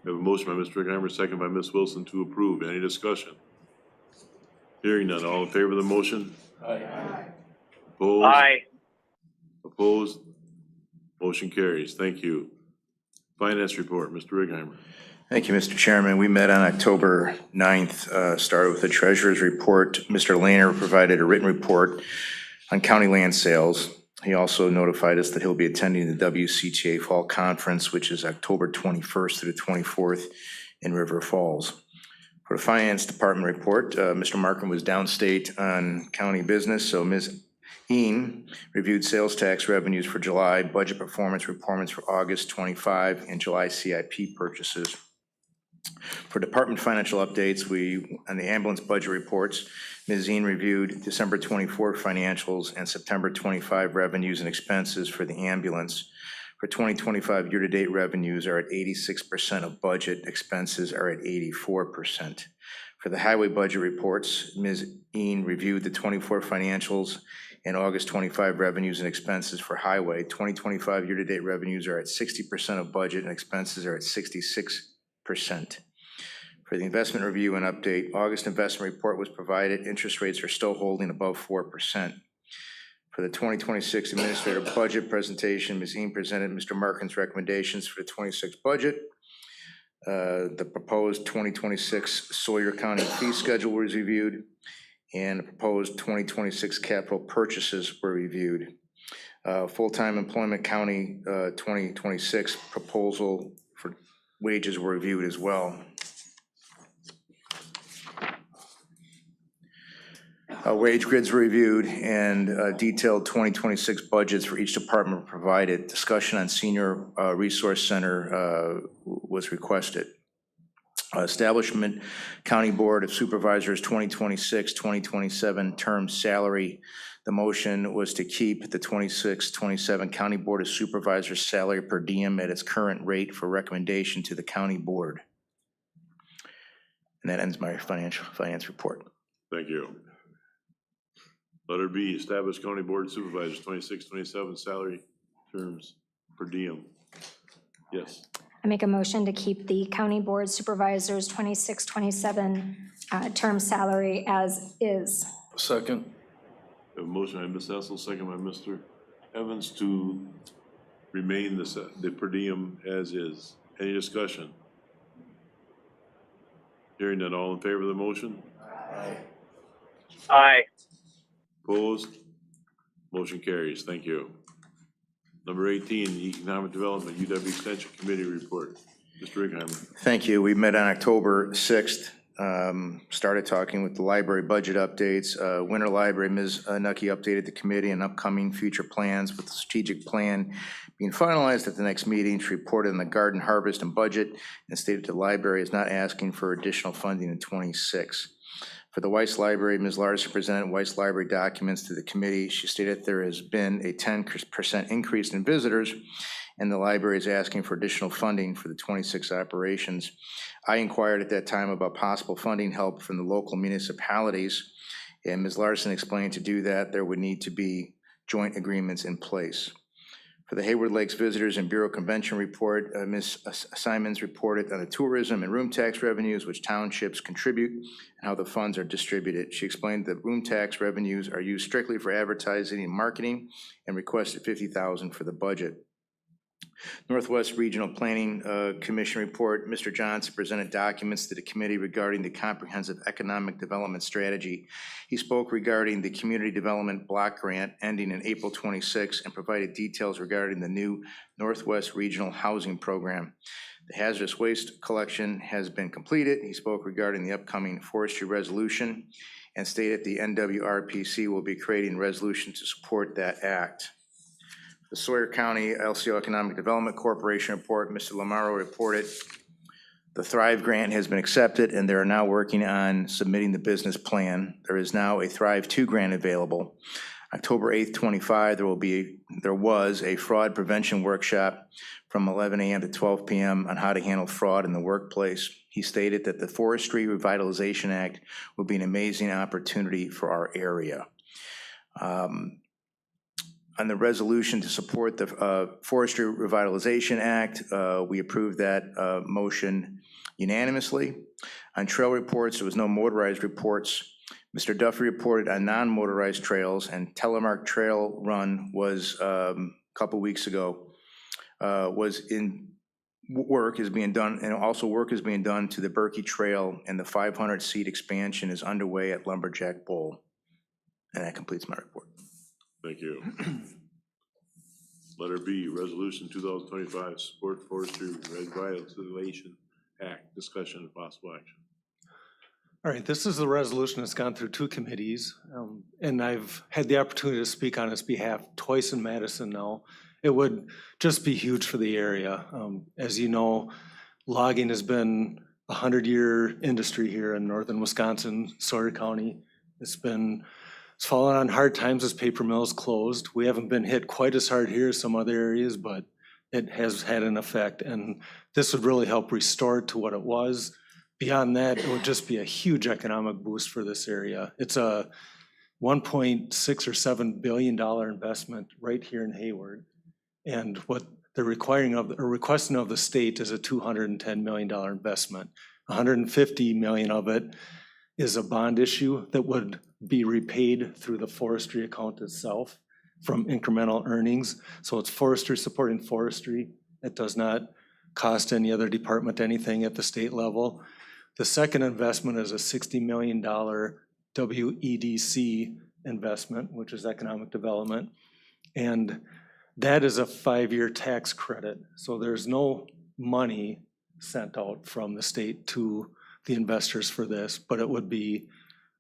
We have a motion by Mr. Righeimer, second by Ms. Wilson to approve. Any discussion? Hearing none. All in favor of the motion? Aye. Opposed? Aye. Opposed? Motion carries. Thank you. Finance report, Mr. Righeimer. Thank you, Mr. Chairman. We met on October 9th, started with the treasurer's report. Mr. Lehner provided a written report on county land sales. He also notified us that he'll be attending the WCTA Fall Conference, which is October 21st through the 24th in River Falls. For the Finance Department report, Mr. Markham was downstate on county business, so Ms. Heen reviewed sales tax revenues for July, budget performance reports for August 25, and July CIP purchases. For department financial updates, on the ambulance budget reports, Ms. Heen reviewed December 24 financials and September 25 revenues and expenses for the ambulance. For 2025, year-to-date revenues are at 86% of budget, expenses are at 84%. For the highway budget reports, Ms. Heen reviewed the 24 financials and August 25 revenues and expenses for highway. 2025 year-to-date revenues are at 60% of budget and expenses are at 66%. For the investment review and update, August investment report was provided. Interest rates are still holding above 4%. For the 2026 administrative budget presentation, Ms. Eaton presented Mr. Markin's recommendations for the 26 budget. The proposed 2026 Sawyer County fee schedule was reviewed, and the proposed 2026 capital purchases were reviewed. Full-time employment county 2026 proposal for wages were reviewed as well. Wage grids were reviewed, and detailed 2026 budgets for each department were provided. Discussion on senior resource center was requested. Establishment County Board of Supervisors 2026-2027 term salary. The motion was to keep the 26-27 County Board of Supervisors salary per diem at its current rate for recommendation to the county board. And that ends my finance report. Thank you. Letter B, establish County Board of Supervisors 26-27 salary terms per diem. Yes. I make a motion to keep the County Board Supervisors 26-27 term salary as is. Second. We have a motion by Ms. Hessel, second by Mr. Evans to remain the per diem as is. Any discussion? Hearing none, all in favor of the motion? Aye. Aye. Opposed? Motion carries. Thank you. Number 18, Economic Development, UW Extension Committee report. Mr. Ringheimer. Thank you. We met on October 6th, started talking with the library budget updates. Winter Library, Ms. Nucky updated the committee on upcoming future plans with the strategic plan being finalized at the next meeting. She reported on the garden harvest and budget and stated the library is not asking for additional funding in 26. For the Weiss Library, Ms. Larson presented Weiss Library documents to the committee. She stated there has been a 10% increase in visitors, and the library is asking for additional funding for the 26 operations. I inquired at that time about possible funding help from the local municipalities, and Ms. Larson explained to do that there would need to be joint agreements in place. For the Hayward Lakes Visitors and Bureau Convention report, Ms. Simons reported on the tourism and room tax revenues which townships contribute and how the funds are distributed. She explained that room tax revenues are used strictly for advertising and marketing and requested $50,000 for the budget. Northwest Regional Planning Commission report, Mr. Johnson presented documents to the committee regarding the comprehensive economic development strategy. He spoke regarding the community development block grant ending in April 26 and provided details regarding the new Northwest Regional Housing Program. The hazardous waste collection has been completed. He spoke regarding the upcoming forestry resolution and stated the NWRPC will be creating a resolution to support that act. The Sawyer County LCO Economic Development Corporation report, Mr. Lamaro reported the Thrive grant has been accepted and they are now working on submitting the business plan. There is now a Thrive 2 grant available. October 8th, 25, there was a fraud prevention workshop from 11 a.m. to 12 p.m. on how to handle fraud in the workplace. He stated that the Forestry Revitalization Act would be an amazing opportunity for our area. On the resolution to support the Forestry Revitalization Act, we approved that motion unanimously. On trail reports, there was no motorized reports. Mr. Duffy reported on non-motorized trails, and Telemark Trail Run was a couple weeks ago, was in work is being done, and also work is being done to the Berkey Trail, and the 500-seat expansion is underway at Lumberjack Bowl. And that completes my report. Thank you. Letter B, Resolution 2025 Support Forestry Revitalization Act. Discussion and possible action. All right, this is the resolution that's gone through 2 committees, and I've had the opportunity to speak on its behalf twice in Madison now. It would just be huge for the area. As you know, logging has been a 100-year industry here in northern Wisconsin, Sawyer County. It's fallen on hard times as paper mills closed. We haven't been hit quite as hard here as some other areas, but it has had an effect, and this would really help restore it to what it was. Beyond that, it would just be a huge economic boost for this area. It's a $1.6 or $7 billion investment right here in Hayward. And what they're requiring of, or requesting of the state is a $210 million investment. $150 million of it is a bond issue that would be repaid through the forestry account itself from incremental earnings. So it's forestry supporting forestry. It does not cost any other department anything at the state level. The second investment is a $60 million WEDC investment, which is economic development. And that is a 5-year tax credit. So there's no money sent out from the state to the investors for this, but it would be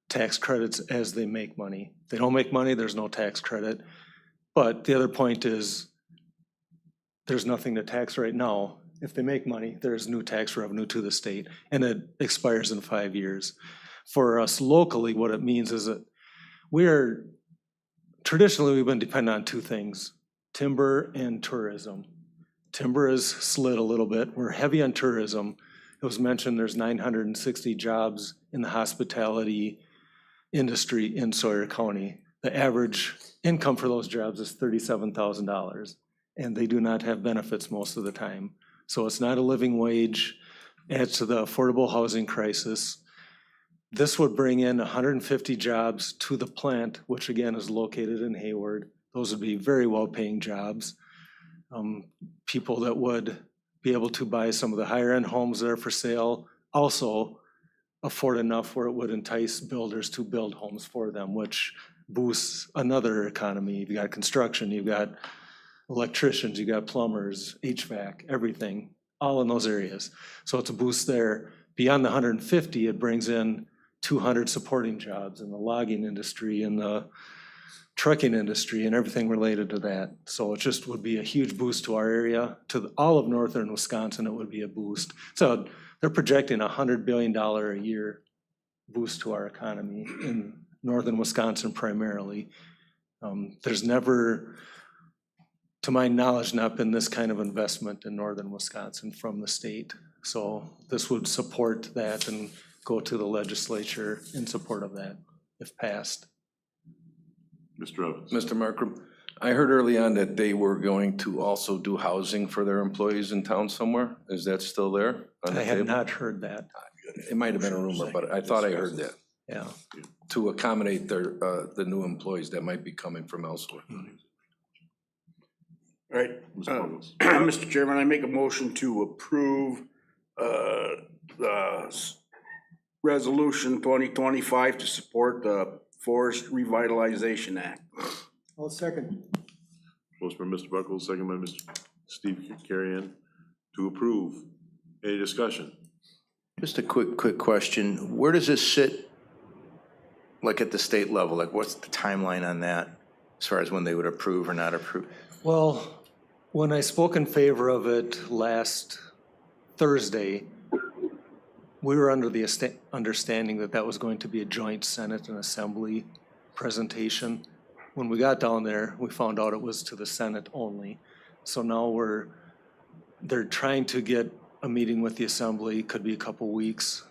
tax credits as they make money. If they don't make money, there's no tax credit. But the other point is there's nothing to tax right now. If they make money, there's new tax revenue to the state, and it expires in 5 years. For us locally, what it means is that traditionally we've been dependent on two things, timber and tourism. Timber has slid a little bit. We're heavy on tourism. It was mentioned there's 960 jobs in the hospitality industry in Sawyer County. The average income for those jobs is $37,000, and they do not have benefits most of the time. So it's not a living wage, adds to the affordable housing crisis. This would bring in 150 jobs to the plant, which again is located in Hayward. Those would be very well-paying jobs. People that would be able to buy some of the higher-end homes that are for sale, also afford enough where it would entice builders to build homes for them, which boosts another economy. You've got construction, you've got electricians, you've got plumbers, HVAC, everything, all in those areas. So it's a boost there. Beyond the 150, it brings in 200 supporting jobs in the logging industry and the trucking industry and everything related to that. So it just would be a huge boost to our area. To all of northern Wisconsin, it would be a boost. So they're projecting $100 billion a year boost to our economy in northern Wisconsin primarily. There's never, to my knowledge, not been this kind of investment in northern Wisconsin from the state. So this would support that and go to the legislature in support of that if passed. Mr. Evans. Mr. Markram, I heard early on that they were going to also do housing for their employees in town somewhere. Is that still there on the I have table? not heard that. It might have been a rumor, but I thought I heard that. Yeah. To accommodate their, the new employees that might be coming from elsewhere. All right, Mr. Chairman, I make a motion to approve Resolution 2025 to support the Forest Revitalization Act. I'll second. Motion by Mr. Buckles, second by Mr. Steve Carrion to approve. Any discussion? Just a quick question. Where does this sit, like at the state level? Like what's the timeline on that as far as when they would approve or not approve? Well, when I spoke in favor of it last Thursday, we were under the understanding that that was going to be a joint Senate and Assembly presentation. When we got down there, we found out it was to the Senate only. So now they're trying to get a meeting with the Assembly, could be a couple weeks.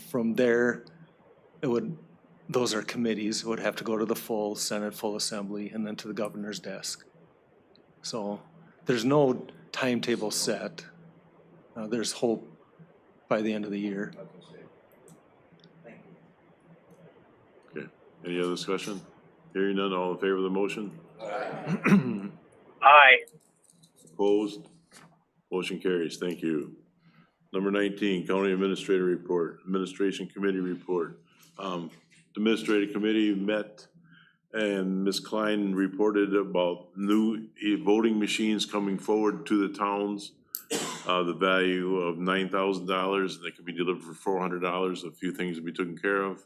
From there, those are committees, it would have to go to the full Senate, full Assembly, and then to the governor's desk. So there's no timetable set. There's hope by the end of the year. Okay, any other discussion? Hearing none, all in favor of the motion? Aye. Opposed? Motion carries, thank you. Number 19, County Administrator Report, Administration Committee Report. The Administrative Committee met and Ms. Klein reported about new voting machines coming forward to the towns. The value of $9,000, that could be delivered for $400. A few things to be taken care of.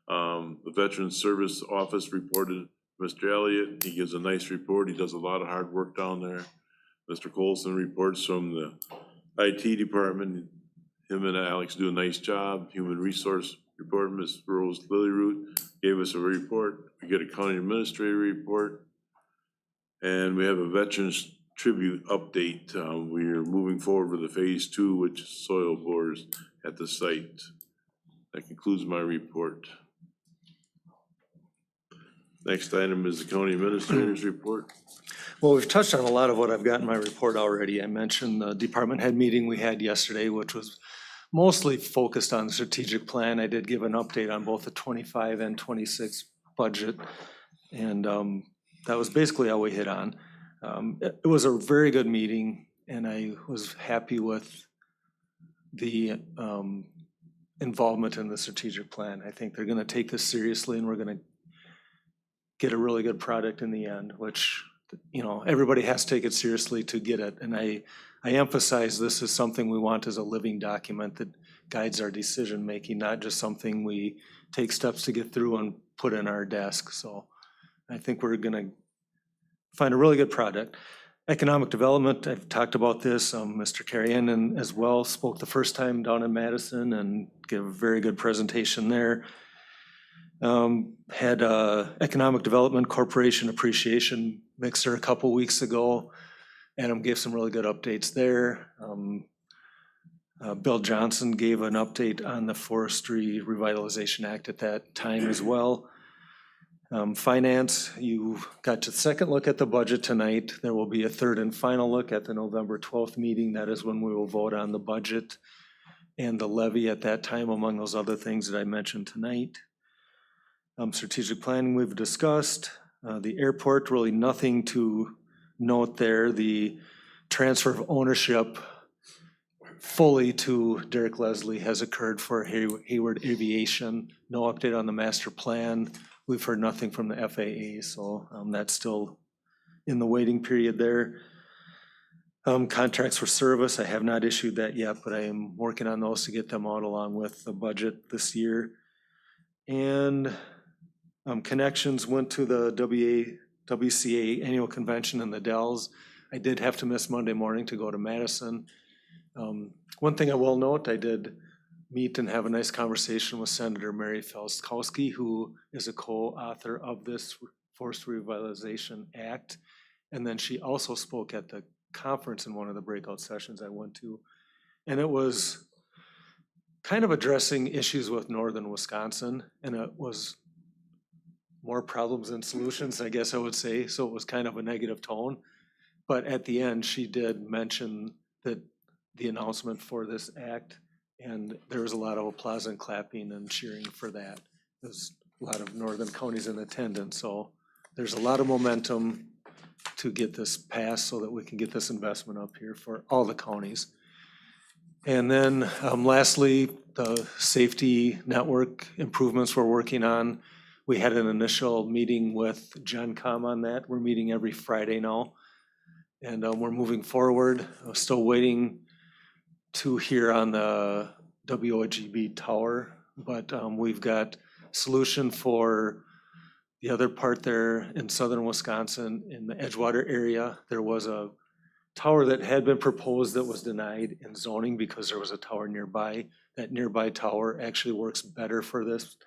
The Veterans Service Office reported Mr. Elliott. He gives a nice report. He does a lot of hard work down there. Mr. Colson reports from the IT department. Him and Alex do a nice job. Human Resource report, Ms. Rose Lilyroot gave us a report. We get a county administrator report. And we have a Veterans Tribute update. We are moving forward with the phase 2, which is soil bores at the site. That concludes my report. Next item is the county administrator's report. Well, we've touched on a lot of what I've got in my report already. I mentioned the department head meeting we had yesterday, which was mostly focused on the strategic plan. I did give an update on both the 25 and 26 budget. And that was basically all we hit on. It was a very good meeting, and I was happy with the involvement in the strategic plan. I think they're gonna take this seriously, and we're gonna get a really good product in the end, which, you know, everybody has to take it seriously to get it. And I emphasize this is something we want as a living document that guides our decision-making, not just something we take steps to get through and put in our desk. So I think we're gonna find a really good product. Economic development, I've talked about this. Mr. Carrion as well spoke the first time down in Madison and gave a very good presentation there. Had Economic Development Corporation Appreciation Mixer a couple weeks ago. Adam gave some really good updates there. Bill Johnson gave an update on the Forestry Revitalization Act at that time as well. Finance, you got to second look at the budget tonight. There will be a third and final look at the November 12th meeting. That is when we will vote on the budget and the levy at that time, among those other things that I mentioned tonight. Strategic planning we've discussed. The airport, really nothing to note there. The transfer of ownership fully to Derek Leslie has occurred for Hayward Aviation. No update on the master plan. We've heard nothing from the FAA, so that's still in the waiting period there. Contracts for service, I have not issued that yet, but I am working on those to get them out along with the budget this year. And connections went to the WCA annual convention in the Dells. I did have to miss Monday morning to go to Madison. One thing I will note, I did meet and have a nice conversation with Senator Mary Felskowski, who is a co-author of this Forestry Revitalization Act. And then she also spoke at the conference in one of the breakout sessions I went to. And it was kind of addressing issues with northern Wisconsin, and it was more problems than solutions, I guess I would say. So it was kind of a negative tone. But at the end, she did mention that the announcement for this act, and there was a lot of applause and clapping and cheering for that. There's a lot of northern counties in attendance, so there's a lot of momentum to get this passed so that we can get this investment up here for all the counties. And then lastly, the safety network improvements we're working on. We had an initial meeting with GenCom on that. We're meeting every Friday now, and we're moving forward. I'm still waiting to hear on the WOGB tower, but we've got solution for the other part there in southern Wisconsin in the Edgewater area. There was a tower that had been proposed that was denied in zoning because there was a tower nearby. That nearby tower actually works better for this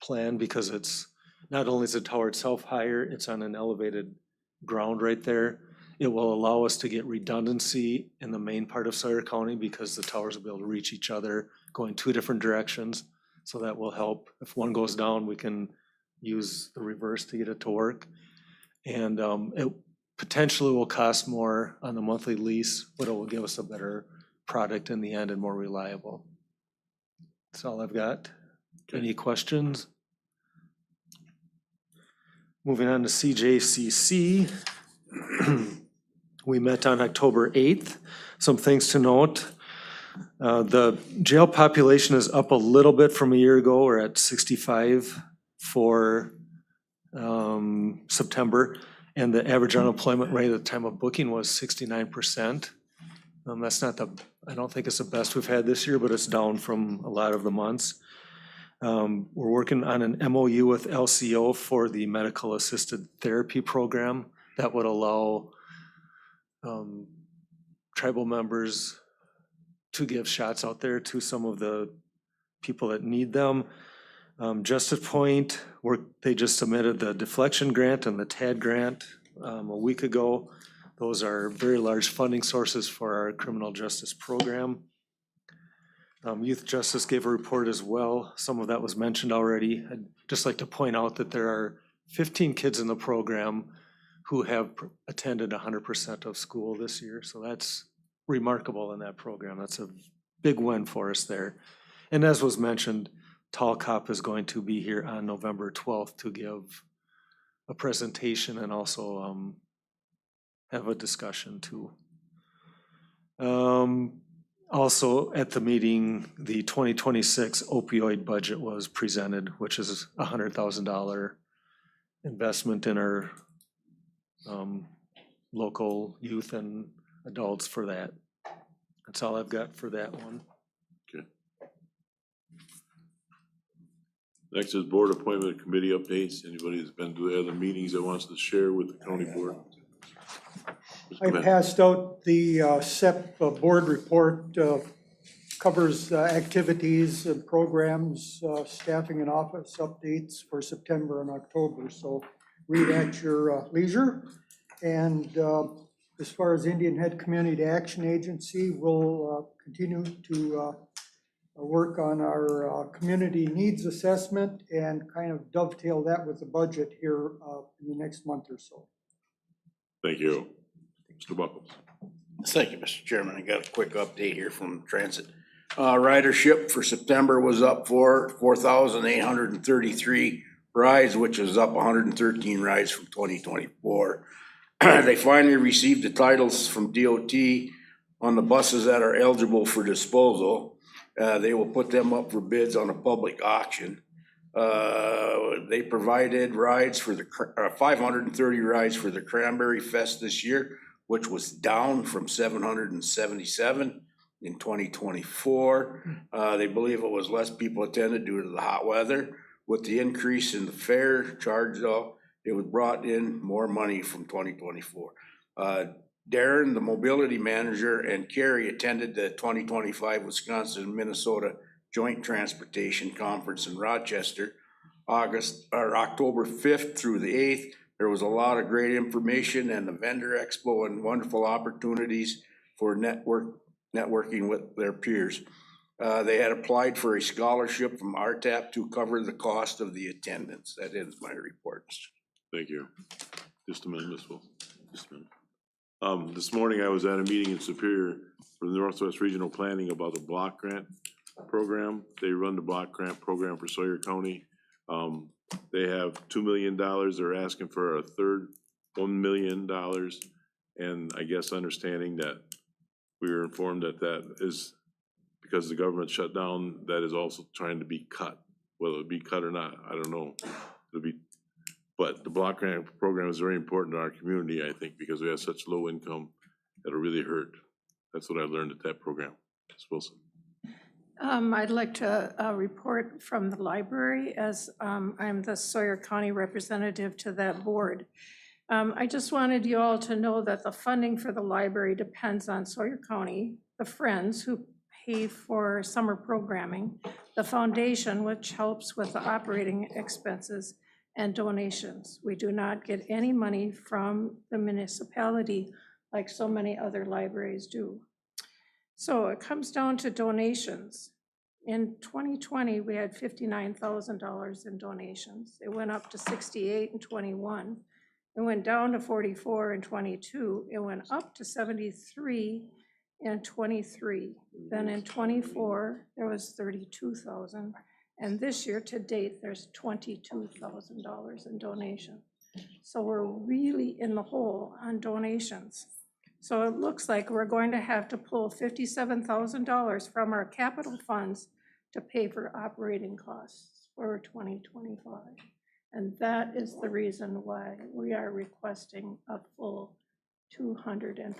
plan because it's not only is the tower itself higher, it's on an elevated ground right there. It will allow us to get redundancy in the main part of Sawyer County because the towers will be able to reach each other going two different directions. So that will help. If one goes down, we can use the reverse to get it to work. And it potentially will cost more on the monthly lease, but it will give us a better product in the end and more reliable. That's all I've got. Any questions? Moving on to CJCC. We met on October 8th. Some things to note. The jail population is up a little bit from a year ago. We're at 65 for September. And the average unemployment rate at the time of booking was 69%. That's not I don't think it's the best we've had this year, but it's down from a lot of the months. We're working on an MOU with LCO for the medical assisted therapy program that would allow tribal members to give shots out there to some of the people that need them. Justice Point, they just submitted the deflection grant and the TAD grant a week ago. Those are very large funding sources for our criminal justice program. Youth Justice gave a report as well. Some of that was mentioned already. I'd just like to point out that there are 15 kids in the program who have attended 100% of school this year. So that's remarkable in that program. That's a big win for us there. And as was mentioned, Tall Cop is going to be here on November 12th to give a presentation and also have a discussion too. Also at the meeting, the 2026 opioid budget was presented, which is a $100,000 investment in our local youth and adults for that. That's all I've got for that one. Okay. Next is board appointment committee updates. Anybody that's been to the other meetings that wants to share with the county board? I passed out the SEP board report, covers activities and programs, staffing and office updates for September and October. So read at your leisure. And as far as Indian Head Community Action Agency, we'll continue to work on our community needs assessment and kind of dovetail that with the budget here in the next month or so. Thank you. Mr. Buckles. Thank you, Mr. Chairman. I got a quick update here from Transit. Ridership for September was up 4,833 rides, which is up 113 rides from 2024. They finally received the titles from DOT on the buses that are eligible for disposal. They will put them up for bids on a public auction. They provided rides for the 530 rides for the Cranberry Fest this year, which was down from 777 in 2024. They believe it was less people attended due to the hot weather. With the increase in the fare charge, though, it was brought in more money from 2024. Darren, the mobility manager, and Carrie attended the 2025 Wisconsin-Minnesota Joint Transportation Conference in Rochester, October 5th through the 8th. There was a lot of great information and the vendor expo and wonderful opportunities for networking with their peers. They had applied for a scholarship from RTAP to cover the cost of the attendance. That ends my report. Thank you. Just a minute, Ms. Wolf. Just a minute. This morning I was at a meeting in Superior for the Northwest Regional Planning about the block grant program. They run the block grant program for Sawyer County. They have $2 million. They're asking for a third $1 million. And I guess understanding that we were informed that that is because the government shut down, that is also trying to be cut. Whether it be cut or not, I don't know. But the block grant program is very important to our community, I think, because we have such low income that'll really hurt. That's what I learned at that program. Ms. Wilson. I'd like to report from the library as I'm the Sawyer County representative to that board. I just wanted you all to know that the funding for the library depends on Sawyer County, the Friends who pay for summer programming, the foundation which helps with the operating expenses, and donations. We do not get any money from the municipality like so many other libraries do. So it comes down to donations. In 2020, we had $59,000 in donations. It went up to 68 in 21. It went down to 44 in 22. It went up to 73 in 23. Then in 24, there was 32,000. And this year to date, there's $22,000 in donation. So we're really in the hole on donations. So it looks like we're going to have to pull $57,000 from our capital funds to pay for operating costs for 2025. And that is the reason why we are requesting a full $245,000.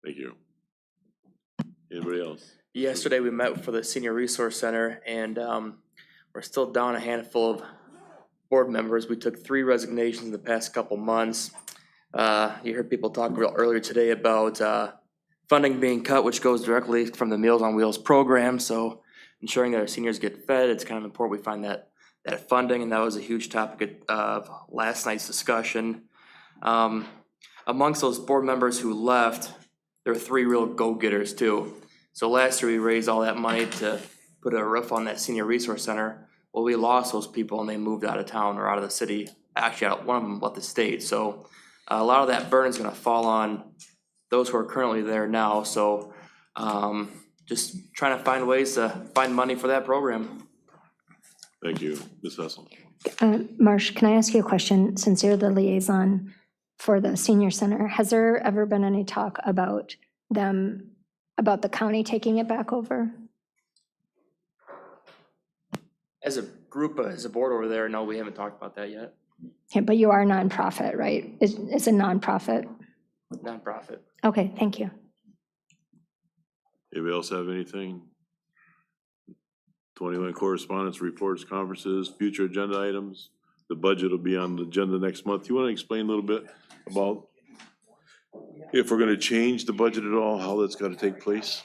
Thank you. Anybody else? Yesterday, we met for the Senior Resource Center, and we're still down a handful of board members. We took 3 resignations in the past couple months. You heard people talk earlier today about funding being cut, which goes directly from the Meals on Wheels program. So ensuring that our seniors get fed, it's kind of important we find that funding, and that was a huge topic of last night's discussion. Amongst those board members who left, there were 3 real go-getters too. So last year we raised all that money to put a roof on that Senior Resource Center. Well, we lost those people and they moved out of town or out of the city. Actually, one of them left the state, so a lot of that burden is gonna fall on those who are currently there now, so just trying to find ways to find money for that program. Thank you. Ms. Hessel. Marsh, can I ask you a question? Since you're the liaison for the senior center, has there ever been any talk about the county taking it back over? As a group, as a board over there, no, we haven't talked about that yet. Okay, but you are a nonprofit, right? It's a nonprofit. Nonprofit. Okay, thank you. Anybody else have anything? 21 correspondence, reports, conferences, future agenda items. The budget will be on the agenda next month. You want to explain a little bit about if we're going to change the budget at all, how that's got to take place?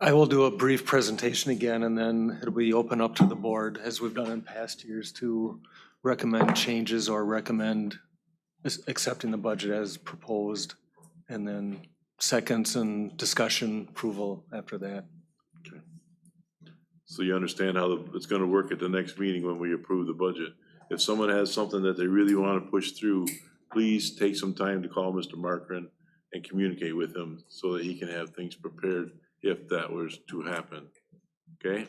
I will do a brief presentation again, and then it'll be open up to the board, as we've done in past years, to recommend changes or recommend accepting the budget as proposed, and then seconds and discussion approval after that. So you understand how it's going to work at the next meeting when we approve the budget. If someone has something that they really want to push through, please take some time to call Mr. Markren and communicate with him so that he can have things prepared if that was to happen. Okay?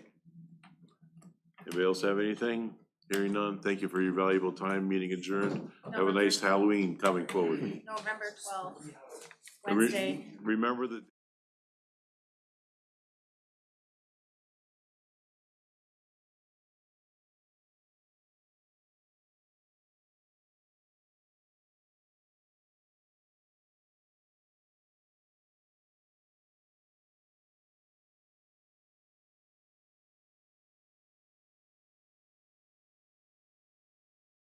Anybody else have anything? Hearing none, thank you for your valuable time. Meeting adjourned. Have a nice Halloween coming forward. November 12th, Remember the